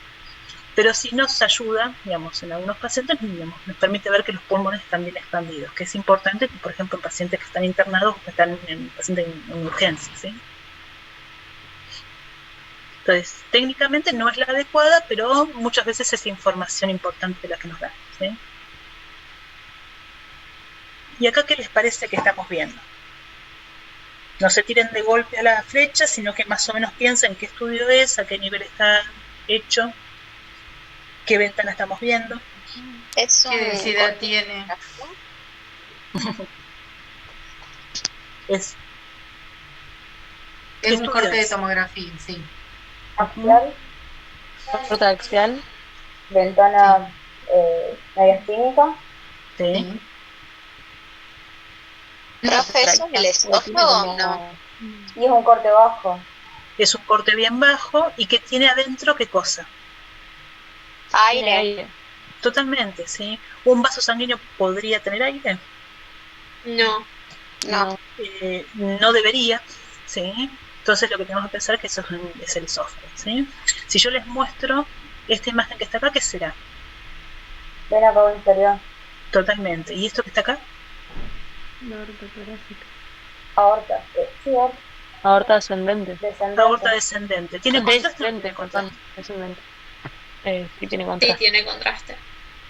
Pero sí nos ayuda, digamos, en algunos pacientes, digamos, nos permite ver que los pulmones están bien expandidos, que es importante, por ejemplo, en pacientes que están internados o que están en urgencia, ¿sí? Entonces, técnicamente no es la adecuada, pero muchas veces es información importante la que nos da, ¿sí? ¿Y acá qué les parece que estamos viendo? No se tiren de golpe a la flecha, sino que más o menos piensen qué estudio es, a qué nivel está hecho, qué ventana estamos viendo. ¿Qué densidad tiene? Es un corte de tomografía, sí. Axial. Corte axial. Ventana mediastínica. Sí. Profe, ¿eso es el esófago o no? Y es un corte bajo. Es un corte bien bajo y que tiene adentro ¿qué cosa? Aire. Totalmente, sí. ¿Un vaso sanguíneo podría tener aire? No. No debería, ¿sí? Entonces lo que tenemos que pensar es que eso es el esófago, ¿sí? Si yo les muestro esta imagen que está acá, ¿qué será? Vena cava inferior. Totalmente. ¿Y esto que está acá? La aorta torácica. Aorta. Sí, aorta. Aorta ascendente. Aorta descendente. ¿Tiene contraste? Descendente. Sí tiene contraste. Sí, tiene contraste.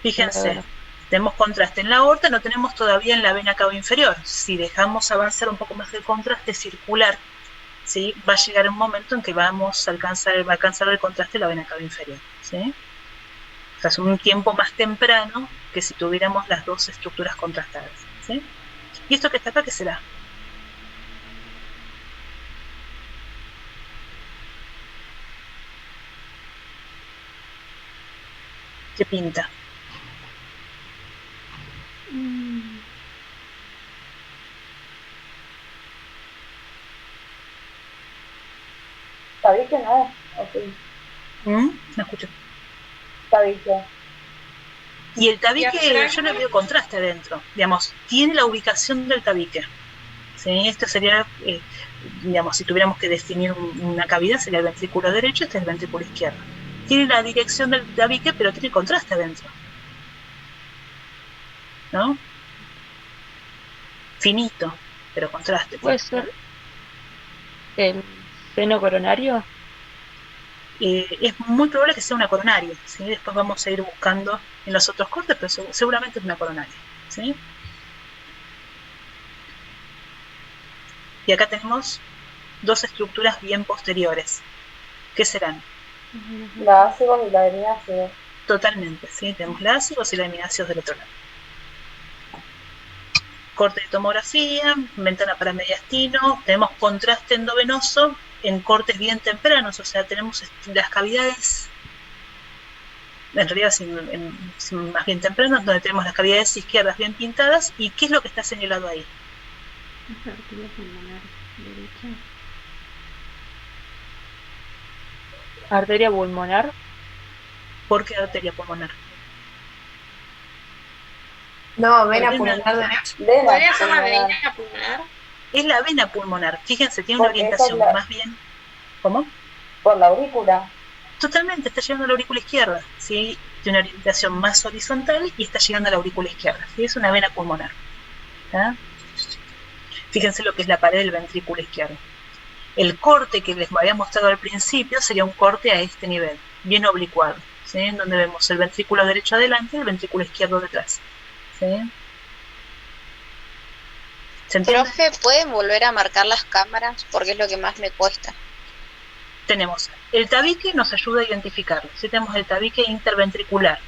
Fíjense, tenemos contraste en la aorta, no tenemos todavía en la vena cava inferior. Si dejamos avanzar un poco más el contraste circular, ¿sí? Va a llegar un momento en que va a alcanzar el contraste de la vena cava inferior, ¿sí? O sea, es un tiempo más temprano que si tuviéramos las dos estructuras contrastadas, ¿sí? ¿Y esto que está acá qué será? ¿Qué pinta? ¿Tabique no es? Okay. No escucho. Tabique. Y el tabique, yo no veo contraste adentro. Digamos, tiene la ubicación del tabique. ¿Sí? Esto sería, digamos, si tuviéramos que definir una cavidad, sería el ventrículo derecho, este es el ventrículo izquierdo. Tiene la dirección del tabique, pero tiene contraste adentro, ¿no? Finito, pero contraste. ¿Puede ser el seno coronario? Es muy probable que sea una coronaria, ¿sí? Después vamos a ir buscando en los otros cortes, pero seguramente es una coronaria, ¿sí? Y acá tenemos dos estructuras bien posteriores. ¿Qué serán? La ácidos y la emináceos. Totalmente, ¿sí? Tenemos la ácidos y la emináceos del otro lado. Corte de tomografía, ventana para mediastino, tenemos contraste endovenoso en cortes bien tempranos, o sea, tenemos las cavidades en realidad más bien temprano, donde tenemos las cavidades izquierdas bien pintadas. ¿Y qué es lo que está señalado ahí? Esa arteria pulmonar derecha. Arteria pulmonar. ¿Por qué arteria pulmonar? No, vena pulmonar derecha. ¿Podría ser la vena pulmonar? Es la vena pulmonar. Fíjense, tiene una orientación más bien. ¿Cómo? Por la aurícula. Totalmente, está llegando a la aurícula izquierda, ¿sí? Tiene una orientación más horizontal y está llegando a la aurícula izquierda, ¿sí? Es una vena pulmonar. ¿Tá? Fíjense lo que es la pared del ventrículo izquierdo. El corte que les había mostrado al principio sería un corte a este nivel, bien oblicuado, ¿sí? En donde vemos el ventrículo derecho adelante y el ventrículo izquierdo detrás. ¿Sí? ¿Se entiende? Profe, ¿pueden volver a marcar las cámaras? Porque es lo que más me cuesta. Tenemos el tabique, nos ayuda a identificarlo. ¿Sí? Tenemos el tabique interventricular.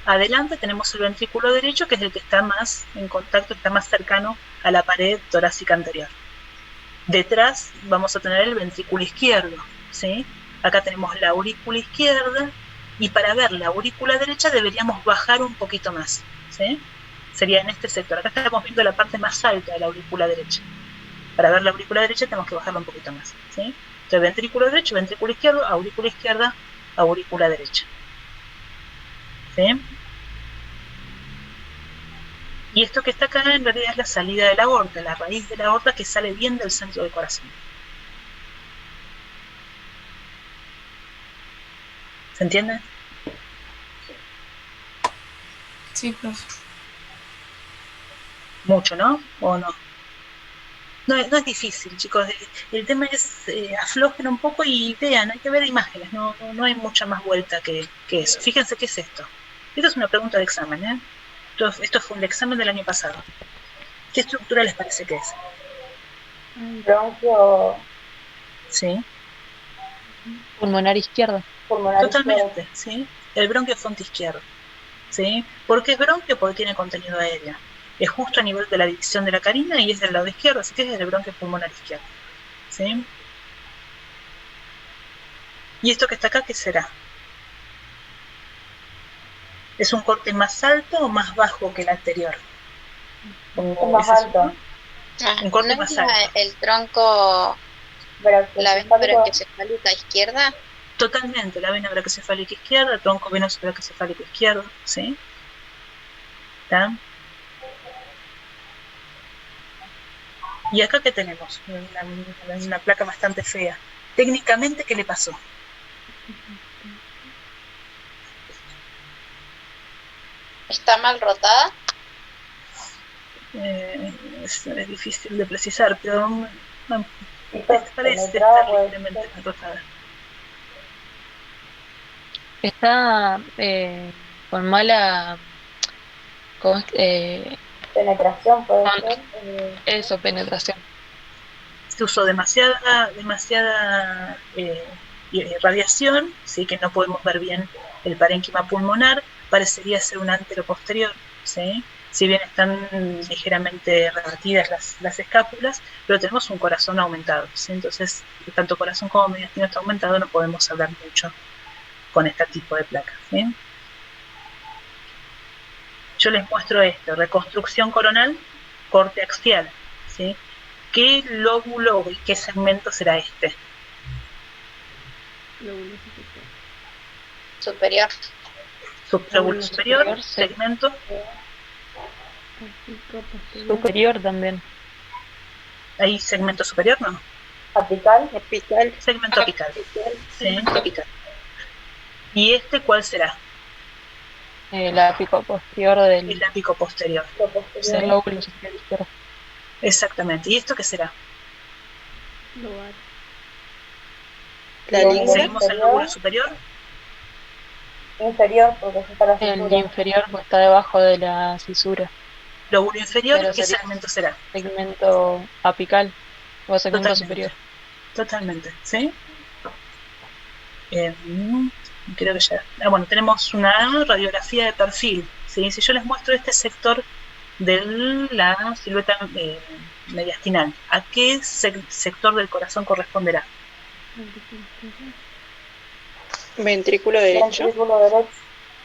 Adelante tenemos el ventrículo derecho, que es el que está más en contacto, está más cercano a la pared torácica anterior. Detrás vamos a tener el ventrículo izquierdo, ¿sí? Acá tenemos la aurícula izquierda, y para ver la aurícula derecha deberíamos bajar un poquito más, ¿sí? Sería en este sector. Acá estamos viendo la parte más alta de la aurícula derecha. Para ver la aurícula derecha tenemos que bajarla un poquito más, ¿sí? Entonces, ventrículo derecho, ventrículo izquierdo, aurícula izquierda, aurícula derecha. ¿Sí? Y esto que está acá en realidad es la salida de la aorta, la raíz de la aorta que sale bien del centro del corazón. ¿Se entiende? Sí, profe. Mucho, ¿no? ¿O no? No es difícil, chicos. El tema es aflojen un poco y vean, hay que ver imágenes, no hay mucha más vuelta que eso. Fíjense qué es esto. Esto es una pregunta de examen, ¿eh? Esto fue un examen del año pasado. ¿Qué estructura les parece que es? Bronquio. Sí. Pulmonar izquierdo. Totalmente, izquierdo. ¿Sí? El bronquio fonte izquierdo. ¿Sí? ¿Por qué es bronquio? Porque tiene contenido aéreo. Es justo a nivel de la división de la carina y es del lado izquierdo, así que es el bronquio pulmonar izquierdo. ¿Sí? ¿Y esto que está acá qué será? ¿Es un corte más alto o más bajo que el anterior? Más alto. Un corte ¿No más es alto. el tronco, la vena brachiocefálica izquierda? Totalmente, la vena brachiocefálica izquierda, el tronco venoso brachiocefálico izquierdo, ¿sí? ¿Está? Y acá que tenemos una placa bastante fea. Técnicamente, ¿qué le pasó? ¿Está mal rotada? Es difícil de precisar, pero parece estar ligeramente rotada. Está con mala... penetración, puede ser. Eso, penetración. Se usó demasiada radiación, ¿sí? Que no podemos ver bien el parénquima pulmonar. Parecería ser un anteroposterior, ¿sí? Si bien están ligeramente rebatidas las escápulas, pero tenemos un corazón aumentado, ¿sí? Entonces, tanto corazón como mediastino está aumentado, no podemos hablar mucho con este tipo de placas, ¿sí? Yo les muestro esto: reconstrucción coronal, corte axial, ¿sí? ¿Qué lóbulo y qué segmento será este? Lóbulo superior. Lóbulo superior, segmento. Superior también. ¿Hay segmento superior, no? Apical. Segmento apical. ¿Sí? ¿Y este cuál será? El ápico posterior del... El ápico posterior. El lóbulo superior izquierdo. Exactamente. ¿Y esto qué será? Lobar. ¿Seguimos el lóbulo superior? Inferior, porque está la cisura. El inferior pues, está debajo de la cisura. Lóbulo inferior, pero ¿qué segmento será? Segmento apical o segmento superior. Totalmente, ¿sí? Creo que ya. Bueno, tenemos una radiografía de perfil, ¿sí? Si yo les muestro este sector de la silueta mediastinal, ¿a qué sector del corazón corresponderá? Ventrículo derecho.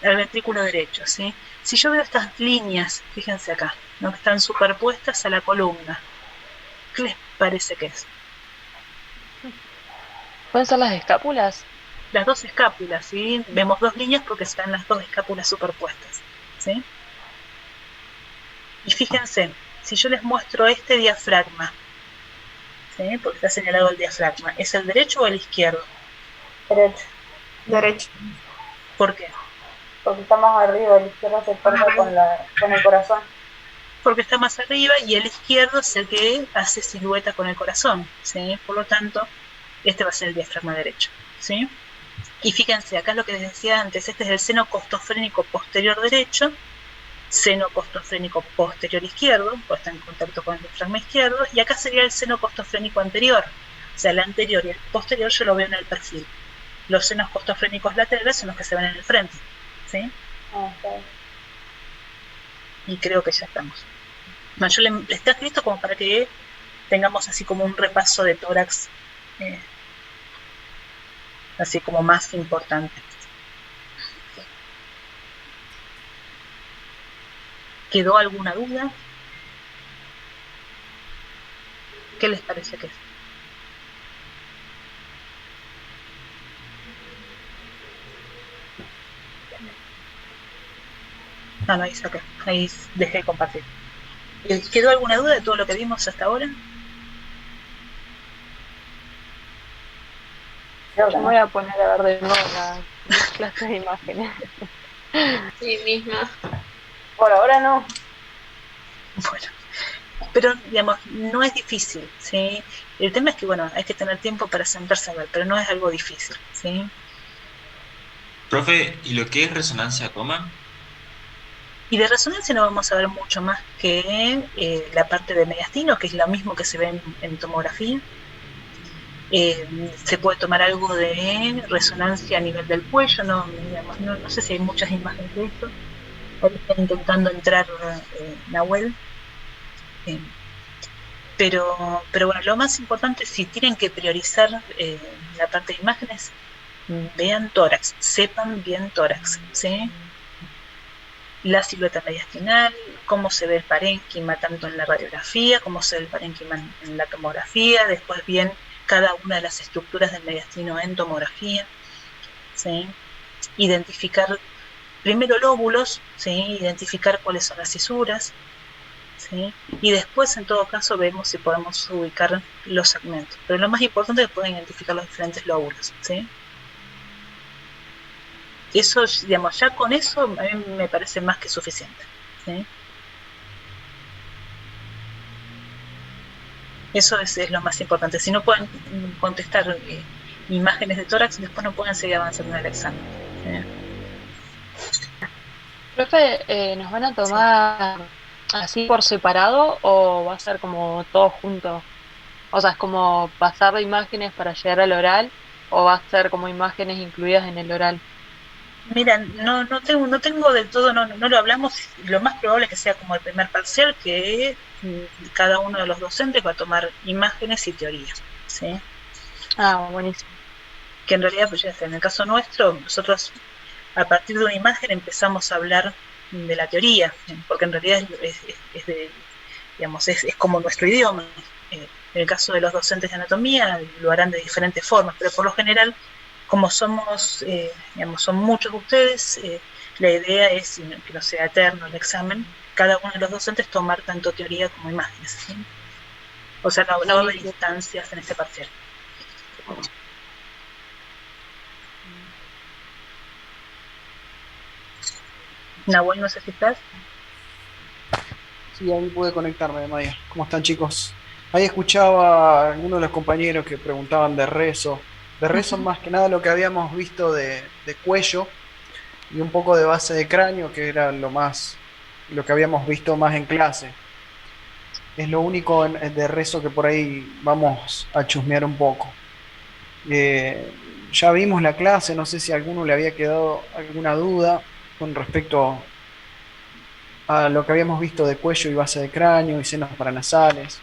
al ventrículo derecho, ¿sí? Si yo veo estas líneas, fíjense acá, ¿no? Que están superpuestas a la columna, ¿qué les parece que es? ¿Pueden ser las escápulas? Las dos escápulas, ¿sí? Vemos dos líneas porque están las dos escápulas superpuestas, ¿sí? Y fíjense, si yo les muestro este diafragma, ¿sí? Porque está señalado el diafragma, ¿es el derecho o el izquierdo? Derecho. Derecho. ¿Por qué? Porque está más arriba, el izquierdo se corta con el corazón. Porque está más arriba y el izquierdo es el que hace silueta con el corazón, ¿sí? Por lo tanto, este va a ser el diafragma derecho, ¿sí? Y fíjense, acá es lo que les decía antes, este es el seno costofrénico posterior derecho, seno costofrénico posterior izquierdo, pues está en contacto con el diafragma izquierdo, y acá sería el seno costofrénico anterior, o sea, el anterior y el posterior yo lo veo en el perfil. Los senos costofrénicos laterales son los que se ven en el frente, ¿sí? Okay. Y creo que ya estamos. Bueno, yo le está escrito como para que tengamos así como un repaso de tórax, así como más importante. ¿Quedó alguna duda? ¿Qué les parece que es? No, ahí saqué, ahí dejé de compartir. ¿Quedó alguna duda de todo lo que vimos hasta ahora? Yo me voy a poner a ver de nuevo las clases de imágenes. Sí, misma. Por ahora no. Bueno, pero digamos, no es difícil, ¿sí? El tema es que, bueno, hay que tener tiempo para sentarse a ver, pero no es algo difícil, ¿sí? Profe, ¿y lo que es resonancia coma? Y de resonancia no vamos a ver mucho más que la parte de mediastino, que es lo mismo que se ve en tomografía. Se puede tomar algo de resonancia a nivel del cuello, no sé si hay muchas imágenes de esto. Ahora está intentando entrar Nahuel. Pero bueno, lo más importante, si tienen que priorizar la parte de imágenes, vean tórax, sepan bien tórax, ¿sí? La silueta mediastinal, cómo se ve el parénquima tanto en la radiografía, cómo se ve el parénquima en la tomografía, después bien cada una de las estructuras del mediastino en tomografía, ¿sí? Identificar primero lóbulos, ¿sí? Identificar cuáles son las cisuras, ¿sí? Y después en todo caso vemos si podemos ubicar los segmentos, pero lo más importante es que puedan identificar los diferentes lóbulos, ¿sí? Eso, digamos, ya con eso a mí me parece más que suficiente, ¿sí? Eso es lo más importante. Si no pueden contestar imágenes de tórax, después no pueden seguir avanzando en el examen, ¿sí? Profe, ¿nos van a tomar así por separado o va a ser como todo junto? O sea, ¿es como pasar de imágenes para llegar al oral o va a ser como imágenes incluidas en el oral? Mira, no tengo del todo, no lo hablamos. Lo más probable es que sea como el primer parcial, que cada uno de los docentes va a tomar imágenes y teorías, ¿sí? Ah, buenísimo. Que en realidad, pues ya en el caso nuestro, nosotros a partir de una imagen empezamos a hablar de la teoría, porque en realidad es como nuestro idioma. En el caso de los docentes de anatomía lo harán de diferentes formas, pero por lo general, como somos, son muchos de ustedes, la idea es que no sea eterno el examen, cada uno de los docentes tomar tanto teoría como imágenes, ¿sí? O sea, no va a haber instancias en este parcial. Nahuel, no sé si estás. Sí, ahí pude conectarme, Maya. ¿Cómo están, chicos? Ahí escuchaba a algunos de los compañeros que preguntaban de rezo. De rezo más que nada lo que habíamos visto de cuello y un poco de base de cráneo, que era lo que habíamos visto más en clase. Es lo único de rezo que por ahí vamos a chusmear un poco. Ya vimos la clase, no sé si a alguno le había quedado alguna duda con respecto a lo que habíamos visto de cuello y base de cráneo y senos paranasales.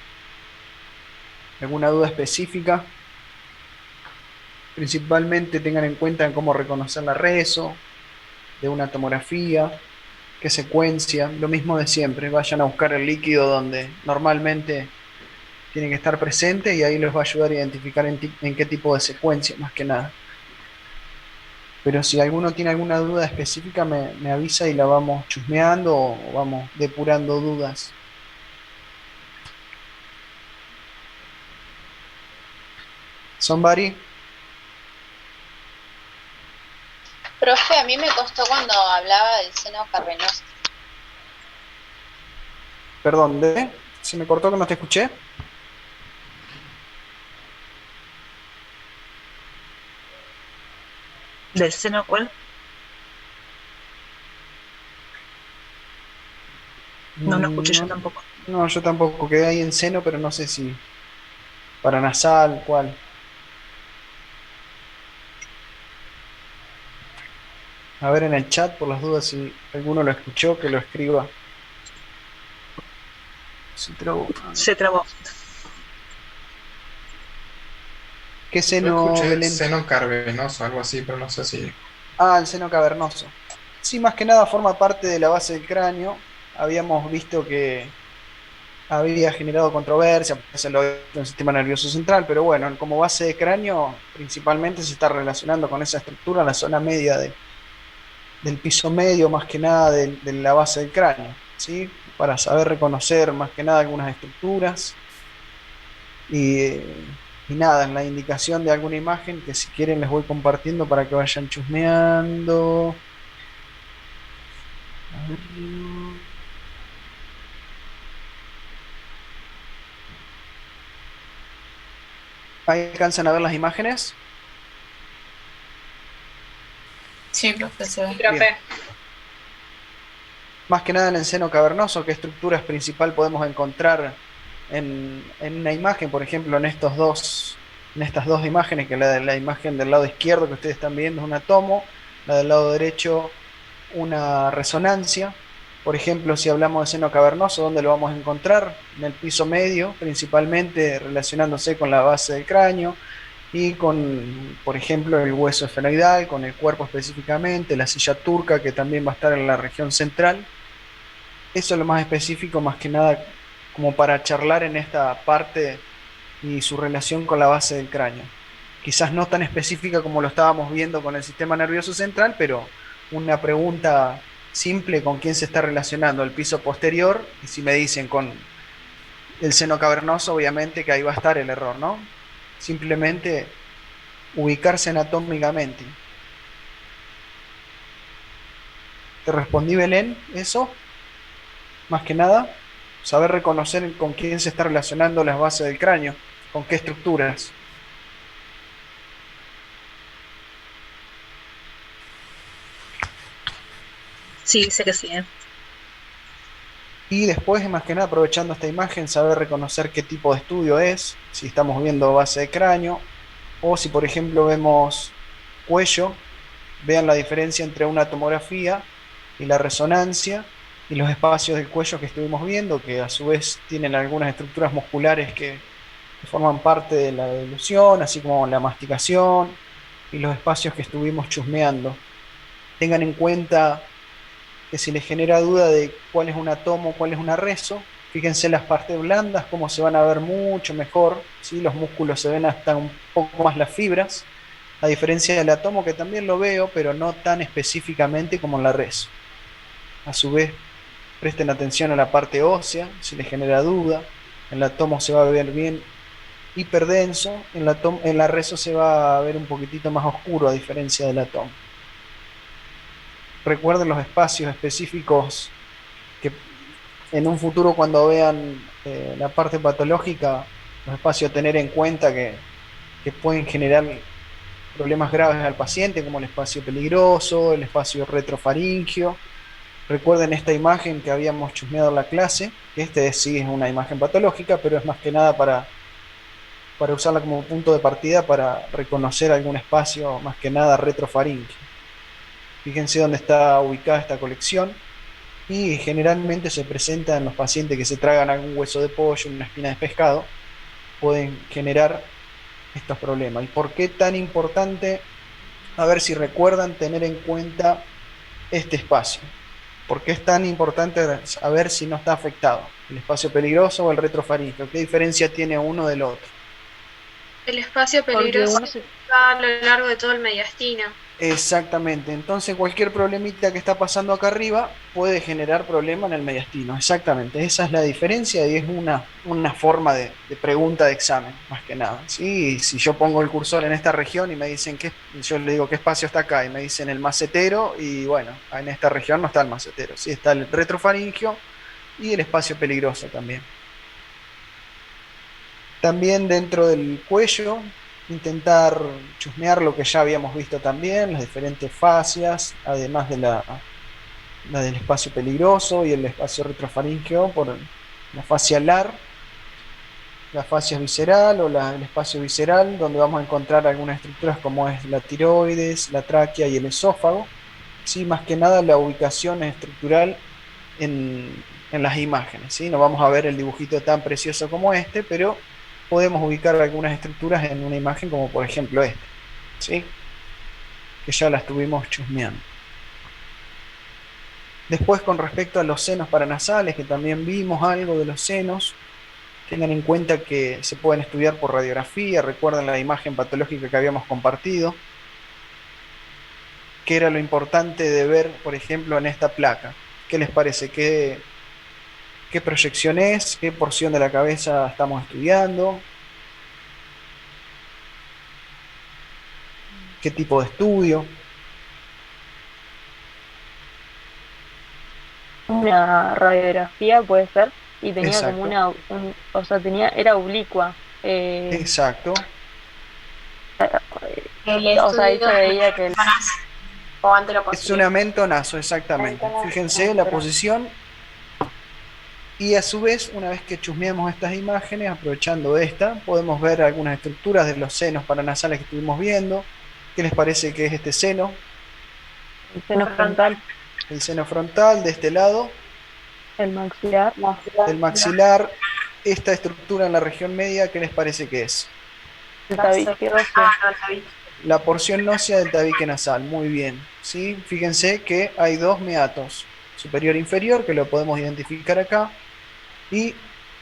¿Alguna duda específica? Principalmente tengan en cuenta cómo reconocer la rezo, de una tomografía, qué secuencia, lo mismo de siempre. Vayan a buscar el líquido donde normalmente tiene que estar presente y ahí les va a ayudar a identificar en qué tipo de secuencia, más que nada. Pero si alguno tiene alguna duda específica, me avisa y la vamos chusmeando o vamos depurando dudas. ¿Somebody? Profe, a mí me costó cuando hablaba del seno cavernoso. Perdón, ¿se me cortó que no te escuché? ¿Del seno cuál? No lo escuché yo tampoco. No, yo tampoco. Quedé ahí en seno, pero no sé si paranasal, cuál. A ver en el chat, por las dudas, si alguno lo escuchó, que lo escriba. Se trabó. Se trabó. ¿Qué Yo seno, escuché Belén? seno cavernoso, algo así, pero no sé si... Ah, el seno cavernoso. Sí, más que nada forma parte de la base del cráneo. Habíamos visto que había generado controversia, pues en el sistema nervioso central, pero bueno, como base de cráneo, principalmente se está relacionando con esa estructura, la zona media del piso medio, más que nada de la base del cráneo, ¿sí? Para saber reconocer más que nada algunas estructuras. Y nada, en la indicación de alguna imagen que si quieren les voy compartiendo para que vayan chusmeando. A ver. ¿Ahí alcanzan a ver las imágenes? Sí, profesor. Bien. Más que nada en el seno cavernoso, ¿qué estructuras principal podemos encontrar en una imagen? Por ejemplo, en estas dos imágenes, que la imagen del lado izquierdo que ustedes están viendo es un tomo, la del lado derecho una resonancia. Por ejemplo, si hablamos de seno cavernoso, ¿dónde lo vamos a encontrar? En el piso medio, principalmente relacionándose con la base del cráneo y con, por ejemplo, el hueso esfenoidal, con el cuerpo específicamente, la silla turca, que también va a estar en la región central. Eso es lo más específico, más que nada como para charlar en esta parte y su relación con la base del cráneo. Quizás no tan específica como lo estábamos viendo con el sistema nervioso central, pero una pregunta simple: ¿con quién se está relacionando el piso posterior? Y si me dicen con el seno cavernoso, obviamente que ahí va a estar el error, ¿no? Simplemente ubicarse anatómicamente. ¿Te respondí, Belén, eso? Más que nada, saber reconocer con quién se está relacionando las bases del cráneo, con qué estructuras. Sí, sé que sí, ¿eh? Y después, más que nada, aprovechando esta imagen, saber reconocer qué tipo de estudio es, si estamos viendo base de cráneo, o si por ejemplo vemos cuello, vean la diferencia entre una tomografía y la resonancia, y los espacios del cuello que estuvimos viendo, que a su vez tienen algunas estructuras musculares que forman parte de la deglución, así como la masticación, y los espacios que estuvimos chusmeando. Tengan en cuenta que si les genera duda de cuál es una tomo, cuál es una reso, fíjense las partes blandas, cómo se van a ver mucho mejor, ¿sí? Los músculos se ven hasta un poco más las fibras, a diferencia del tomo, que también lo veo, pero no tan específicamente como en la reso. A su vez, presten atención a la parte ósea, si les genera duda. En la tomo se va a ver bien hiperdenso, en la reso se va a ver un poquitito más oscuro, a diferencia de la tomo. Recuerden los espacios específicos que en un futuro, cuando vean la parte patológica, los espacios a tener en cuenta que pueden generar problemas graves al paciente, como el espacio peligroso, el espacio retrofaringio. Recuerden esta imagen que habíamos chusmeado en la clase, que sí es una imagen patológica, pero es más que nada para usarla como punto de partida para reconocer algún espacio, más que nada retrofaringio. Fíjense dónde está ubicada esta colección, y generalmente se presenta en los pacientes que se tragan algún hueso de pollo, una espina de pescado, pueden generar estos problemas. ¿Y por qué tan importante? A ver si recuerdan tener en cuenta este espacio. ¿Por qué es tan importante saber si no está afectado? ¿El espacio peligroso o el retrofaríngeo? ¿Qué diferencia tiene uno del otro? El espacio Porque peligroso uno se... está a lo largo de todo el mediastino. Exactamente, entonces cualquier problemita que está pasando acá arriba puede generar problema en el mediastino, exactamente, esa es la diferencia y es una forma de pregunta de examen, más que nada. ¿Sí? Si yo pongo el cursor en esta región y me dicen yo le digo qué espacio está acá y me dicen el macetero, y bueno, en esta región no está el macetero, ¿sí? Está el retrofaringio y el espacio peligroso también. También dentro del cuello, intentar chusmear lo que ya habíamos visto también, las diferentes fascias, además de la del espacio peligroso y el espacio retrofaríngeo por la fascia alar, la fascia visceral o el espacio visceral, donde vamos a encontrar algunas estructuras como es la tiroides, la tráquea y el esófago. Sí, más que nada la ubicación estructural en las imágenes, ¿sí? No vamos a ver el dibujito tan precioso como este, pero podemos ubicar algunas estructuras en una imagen como por ejemplo esta, ¿sí? Que ya la estuvimos chusmeando. Después, con respecto a los senos paranasales, que también vimos algo de los senos, tengan en cuenta que se pueden estudiar por radiografía. Recuerden la imagen patológica que habíamos compartido, que era lo importante de ver, por ejemplo, en esta placa. ¿Qué les parece? ¿Qué proyección es? ¿Qué porción de la cabeza estamos estudiando? ¿Qué tipo de estudio? Una radiografía puede ser, y tenía Exacto. como o sea, era oblicua. Exacto. O sea, ahí se veía que o anteroposterior. Es un aumento naso, exactamente. Fíjense la posición. Y a su vez, una vez que chusmeamos estas imágenes, aprovechando esta, podemos ver algunas estructuras de los senos paranasales que estuvimos viendo. ¿Qué les parece que es este seno? el seno frontal, El seno frontal de este lado, el maxilar, el maxilar, esta estructura en la región media, ¿qué les parece que es? el tabique óseo. La porción ósea del tabique nasal, muy bien. ¿Sí? Fíjense que hay dos meatos, superior e inferior, que lo podemos identificar acá. Y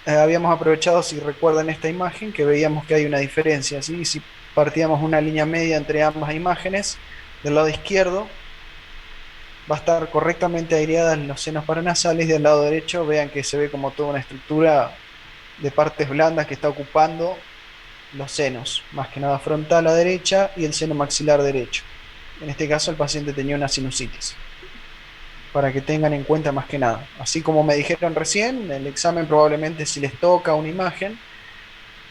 habíamos aprovechado, si recuerdan esta imagen, que veíamos que hay una diferencia, ¿sí? Si partíamos una línea media entre ambas imágenes, del lado izquierdo va a estar correctamente aireada en los senos paranasales, y del lado derecho vean que se ve como toda una estructura de partes blandas que está ocupando los senos, más que nada frontal a derecha y el seno maxilar derecho. En este caso el paciente tenía una sinusitis, para que tengan en cuenta más que nada. Así como me dijeron recién, el examen probablemente si les toca una imagen,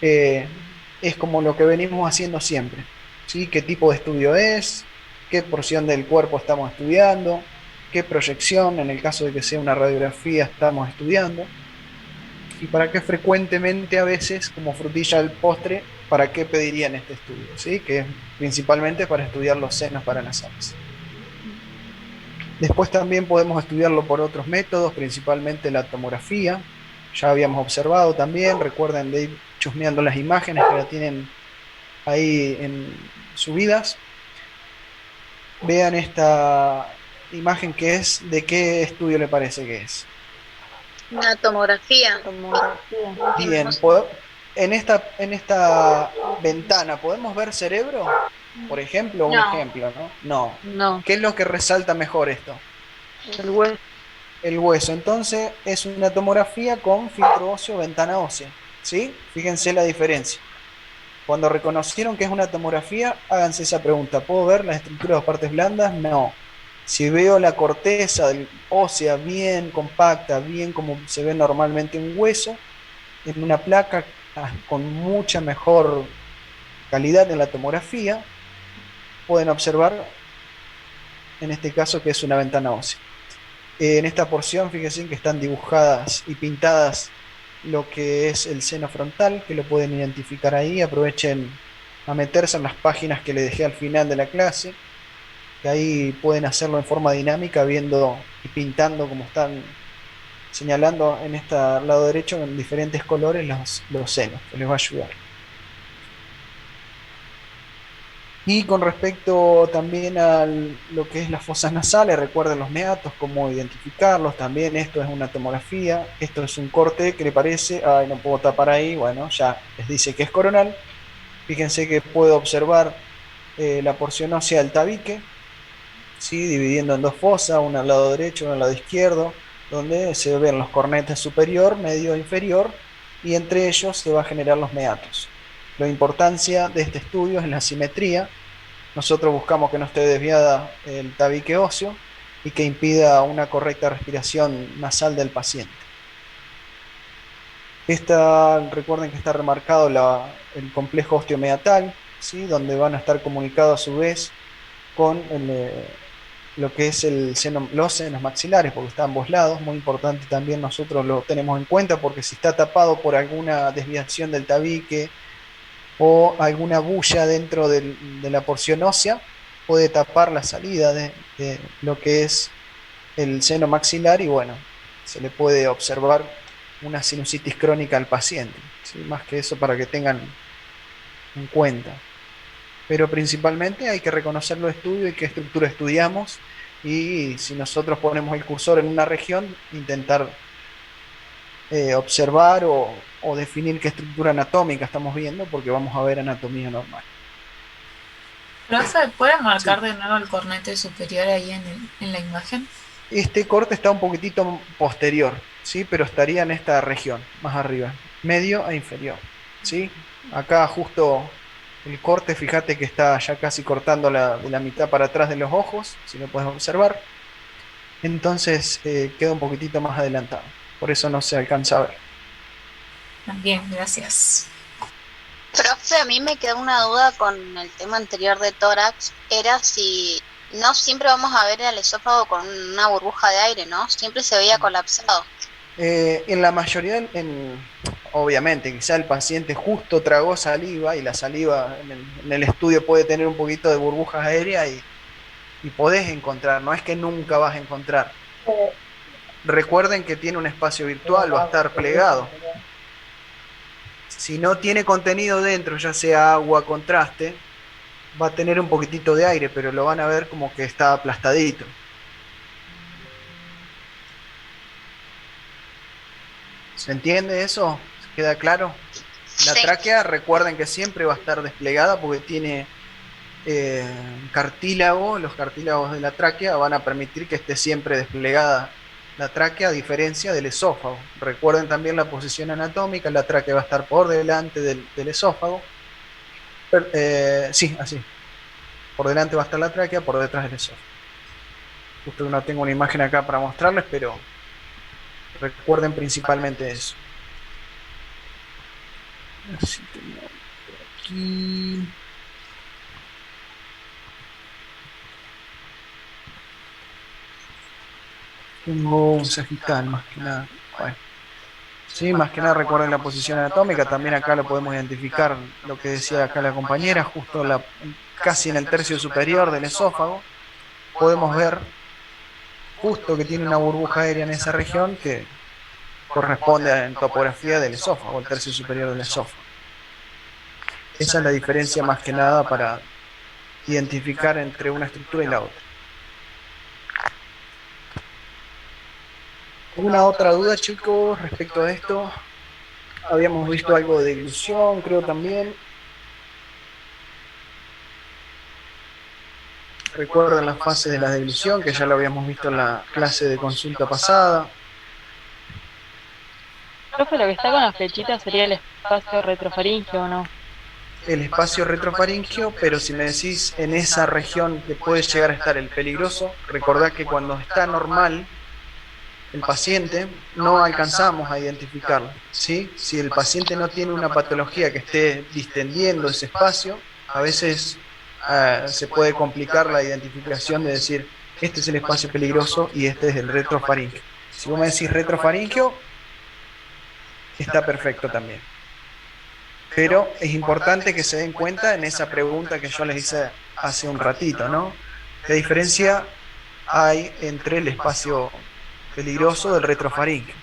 es como lo que venimos haciendo siempre, ¿sí? ¿Qué tipo de estudio es? ¿Qué porción del cuerpo estamos estudiando? ¿Qué proyección, en el caso de que sea una radiografía, estamos estudiando? Y para qué frecuentemente, a veces, como frutilla del postre, para qué pedirían este estudio, ¿sí? Que es principalmente para estudiar los senos paranasales. Después también podemos estudiarlo por otros métodos, principalmente la tomografía. Ya habíamos observado también, recuerden de ir chusmeando las imágenes que la tienen ahí subidas. Vean esta imagen que es, ¿de qué estudio le parece que es? Una tomografía. Bien, en esta ventana, ¿podemos ver cerebro? Por ejemplo, un ejemplo, ¿no? No. ¿Qué es lo que resalta mejor esto? El hueso. El hueso. Entonces es una tomografía con filtro óseo, ventana ósea, ¿sí? Fíjense la diferencia. Cuando reconocieron que es una tomografía, háganse esa pregunta. ¿Puedo ver las estructuras de partes blandas? No. Si veo la corteza ósea bien compacta, bien como se ve normalmente un hueso, en una placa con mucha mejor calidad en la tomografía, pueden observar en este caso que es una ventana ósea. En esta porción, fíjense que están dibujadas y pintadas lo que es el seno frontal, que lo pueden identificar ahí. Aprovechen a meterse en las páginas que les dejé al final de la clase, que ahí pueden hacerlo en forma dinámica, viendo y pintando como están señalando en este lado derecho en diferentes colores los senos, que les va a ayudar. Y con respecto también a lo que es las fosas nasales, recuerden los meatos, cómo identificarlos. También esto es una tomografía. Esto es un corte que le parece, ay, no puedo tapar ahí, bueno, ya les dice que es coronal. Fíjense que puedo observar la porción ósea del tabique, ¿sí? Dividiendo en dos fosas, una al lado derecho, una al lado izquierdo, donde se ven los cornetes superior, medio e inferior, y entre ellos se va a generar los meatos. La importancia de este estudio es la simetría. Nosotros buscamos que no esté desviada el tabique óseo y que impida una correcta respiración nasal del paciente. Recuerden que está remarcado el complejo osteomeatal, ¿sí? Donde van a estar comunicados a su vez con lo que es los senos maxilares, porque están ambos lados. Muy importante también, nosotros lo tenemos en cuenta, porque si está tapado por alguna desviación del tabique o alguna bulla dentro de la porción ósea, puede tapar la salida de lo que es el seno maxilar y bueno, se le puede observar una sinusitis crónica al paciente, ¿sí? Más que eso, para que tengan en cuenta. Pero principalmente hay que reconocer los estudios y qué estructura estudiamos, y si nosotros ponemos el cursor en una región, intentar observar o definir qué estructura anatómica estamos viendo, porque vamos a ver anatomía normal. ¿Profe, puede marcar de nuevo el cornete superior ahí en la imagen? Este corte está un poquitito posterior, ¿sí? Pero estaría en esta región, más arriba, medio e inferior, ¿sí? Acá justo el corte, fíjate que está ya casi cortando de la mitad para atrás de los ojos, si lo puedes observar. Entonces queda un poquitito más adelantado, por eso no se alcanza a ver. Bien, gracias. Profe, a mí me queda una duda con el tema anterior de tórax. Era si no siempre vamos a ver el esófago con una burbuja de aire, ¿no? Siempre se veía colapsado. En la mayoría, obviamente, quizá el paciente justo tragó saliva y la saliva en el estudio puede tener un poquito de burbujas aéreas y podés encontrar, no es que nunca vas a encontrar. Recuerden que tiene un espacio virtual, va a estar plegado. Si no tiene contenido dentro, ya sea agua, contraste, va a tener un poquitito de aire, pero lo van a ver como que está aplastadito. ¿Se entiende eso? ¿Queda claro? La tráquea, recuerden que siempre va a estar desplegada porque tiene cartílago. Los cartílagos de la tráquea van a permitir que esté siempre desplegada la tráquea, a diferencia del esófago. Recuerden también la posición anatómica. La tráquea va a estar por delante del esófago. Sí, así. Por delante va a estar la tráquea, por detrás del esófago. Justo no tengo una imagen acá para mostrarles, pero recuerden principalmente eso. Así tengo aquí. Tengo un sagital, más que nada. Bueno. Sí, más que nada recuerden la posición anatómica. También acá lo podemos identificar, lo que decía acá la compañera, justo casi en el tercio superior del esófago. Podemos ver justo que tiene una burbuja aérea en esa región que corresponde en topografía del esófago, el tercio superior del esófago. Esa es la diferencia más que nada para identificar entre una estructura y la otra. ¿Alguna otra duda, chicos, respecto a esto? Habíamos visto algo de deglución, creo también. Recuerden las fases de la deglución, que ya lo habíamos visto en la clase de consulta pasada. Profe, lo que está con las flechitas sería el espacio retrofaringeo, ¿o no? El espacio retrofaringeo, pero si me decís en esa región que puede llegar a estar el peligroso, recordad que cuando está normal el paciente, no alcanzamos a identificarlo, ¿sí? Si el paciente no tiene una patología que esté distendiendo ese espacio, a veces se puede complicar la identificación de decir, este es el espacio peligroso y este es el retrofaringeo. Si vos me decís retrofaringeo, está perfecto también. Pero es importante que se den cuenta en esa pregunta que yo les hice hace un ratito, ¿no? ¿Qué diferencia hay entre el espacio peligroso del retrofaringeo?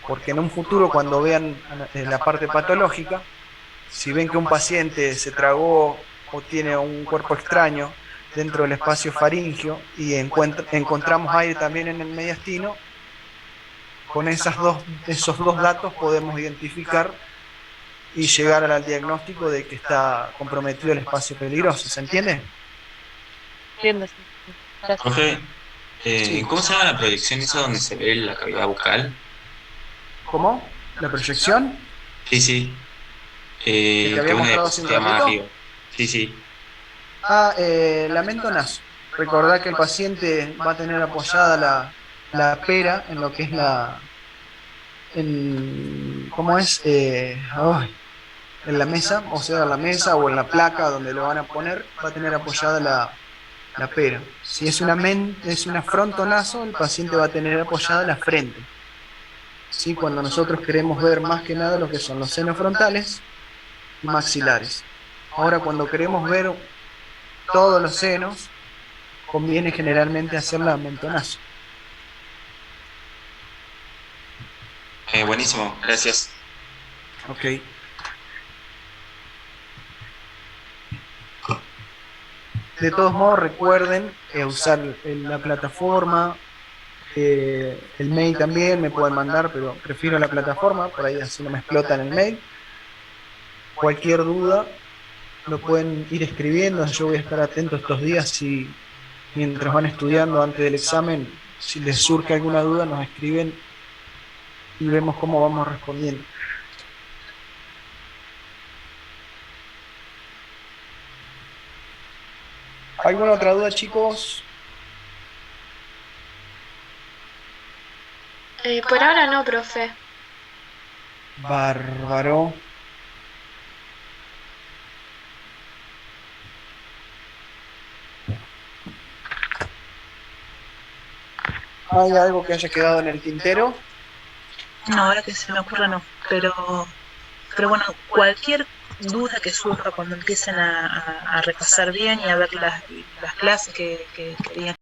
Porque en un futuro, cuando vean la parte patológica, si ven que un paciente se tragó o tiene un cuerpo extraño dentro del espacio faríngeo y encontramos aire también en el mediastino, con esos dos datos podemos identificar y llegar al diagnóstico de que está comprometido el espacio peligroso. ¿Se entiende? Entiendo, sí. Gracias. Profe, ¿cómo se llama la proyección esa donde se ve la cavidad bucal? ¿Cómo? ¿La proyección? Sí, sí. ¿Que te había una mostrado hace un diapositiva más ratito? arriba. Sí, sí. Lamento naso. Recordá que el paciente va a tener apoyada la pera en lo que es ¿cómo es? En la mesa, o sea, en la mesa o en la placa donde lo van a poner, va a tener apoyada la pera. Si es una frontonaso, el paciente va a tener apoyada la frente. ¿Sí? Cuando nosotros queremos ver más que nada lo que son los senos frontales y maxilares. Ahora, cuando queremos ver todos los senos, conviene generalmente hacer la mentonazo. Buenísimo, gracias. Ok. De todos modos, recuerden usar la plataforma, el mail también me pueden mandar, pero prefiero la plataforma, por ahí así no me explotan el mail. Cualquier duda lo pueden ir escribiendo, yo voy a estar atento estos días y mientras van estudiando antes del examen, si les surge alguna duda nos escriben y vemos cómo vamos respondiendo. ¿Alguna otra duda, chicos? Por ahora no, profe. Bárbaro. ¿Hay algo que haya quedado en el tintero? No, ahora que se me ocurre no, pero bueno, cualquier duda que surja cuando empiecen a repasar bien y a ver las clases que querían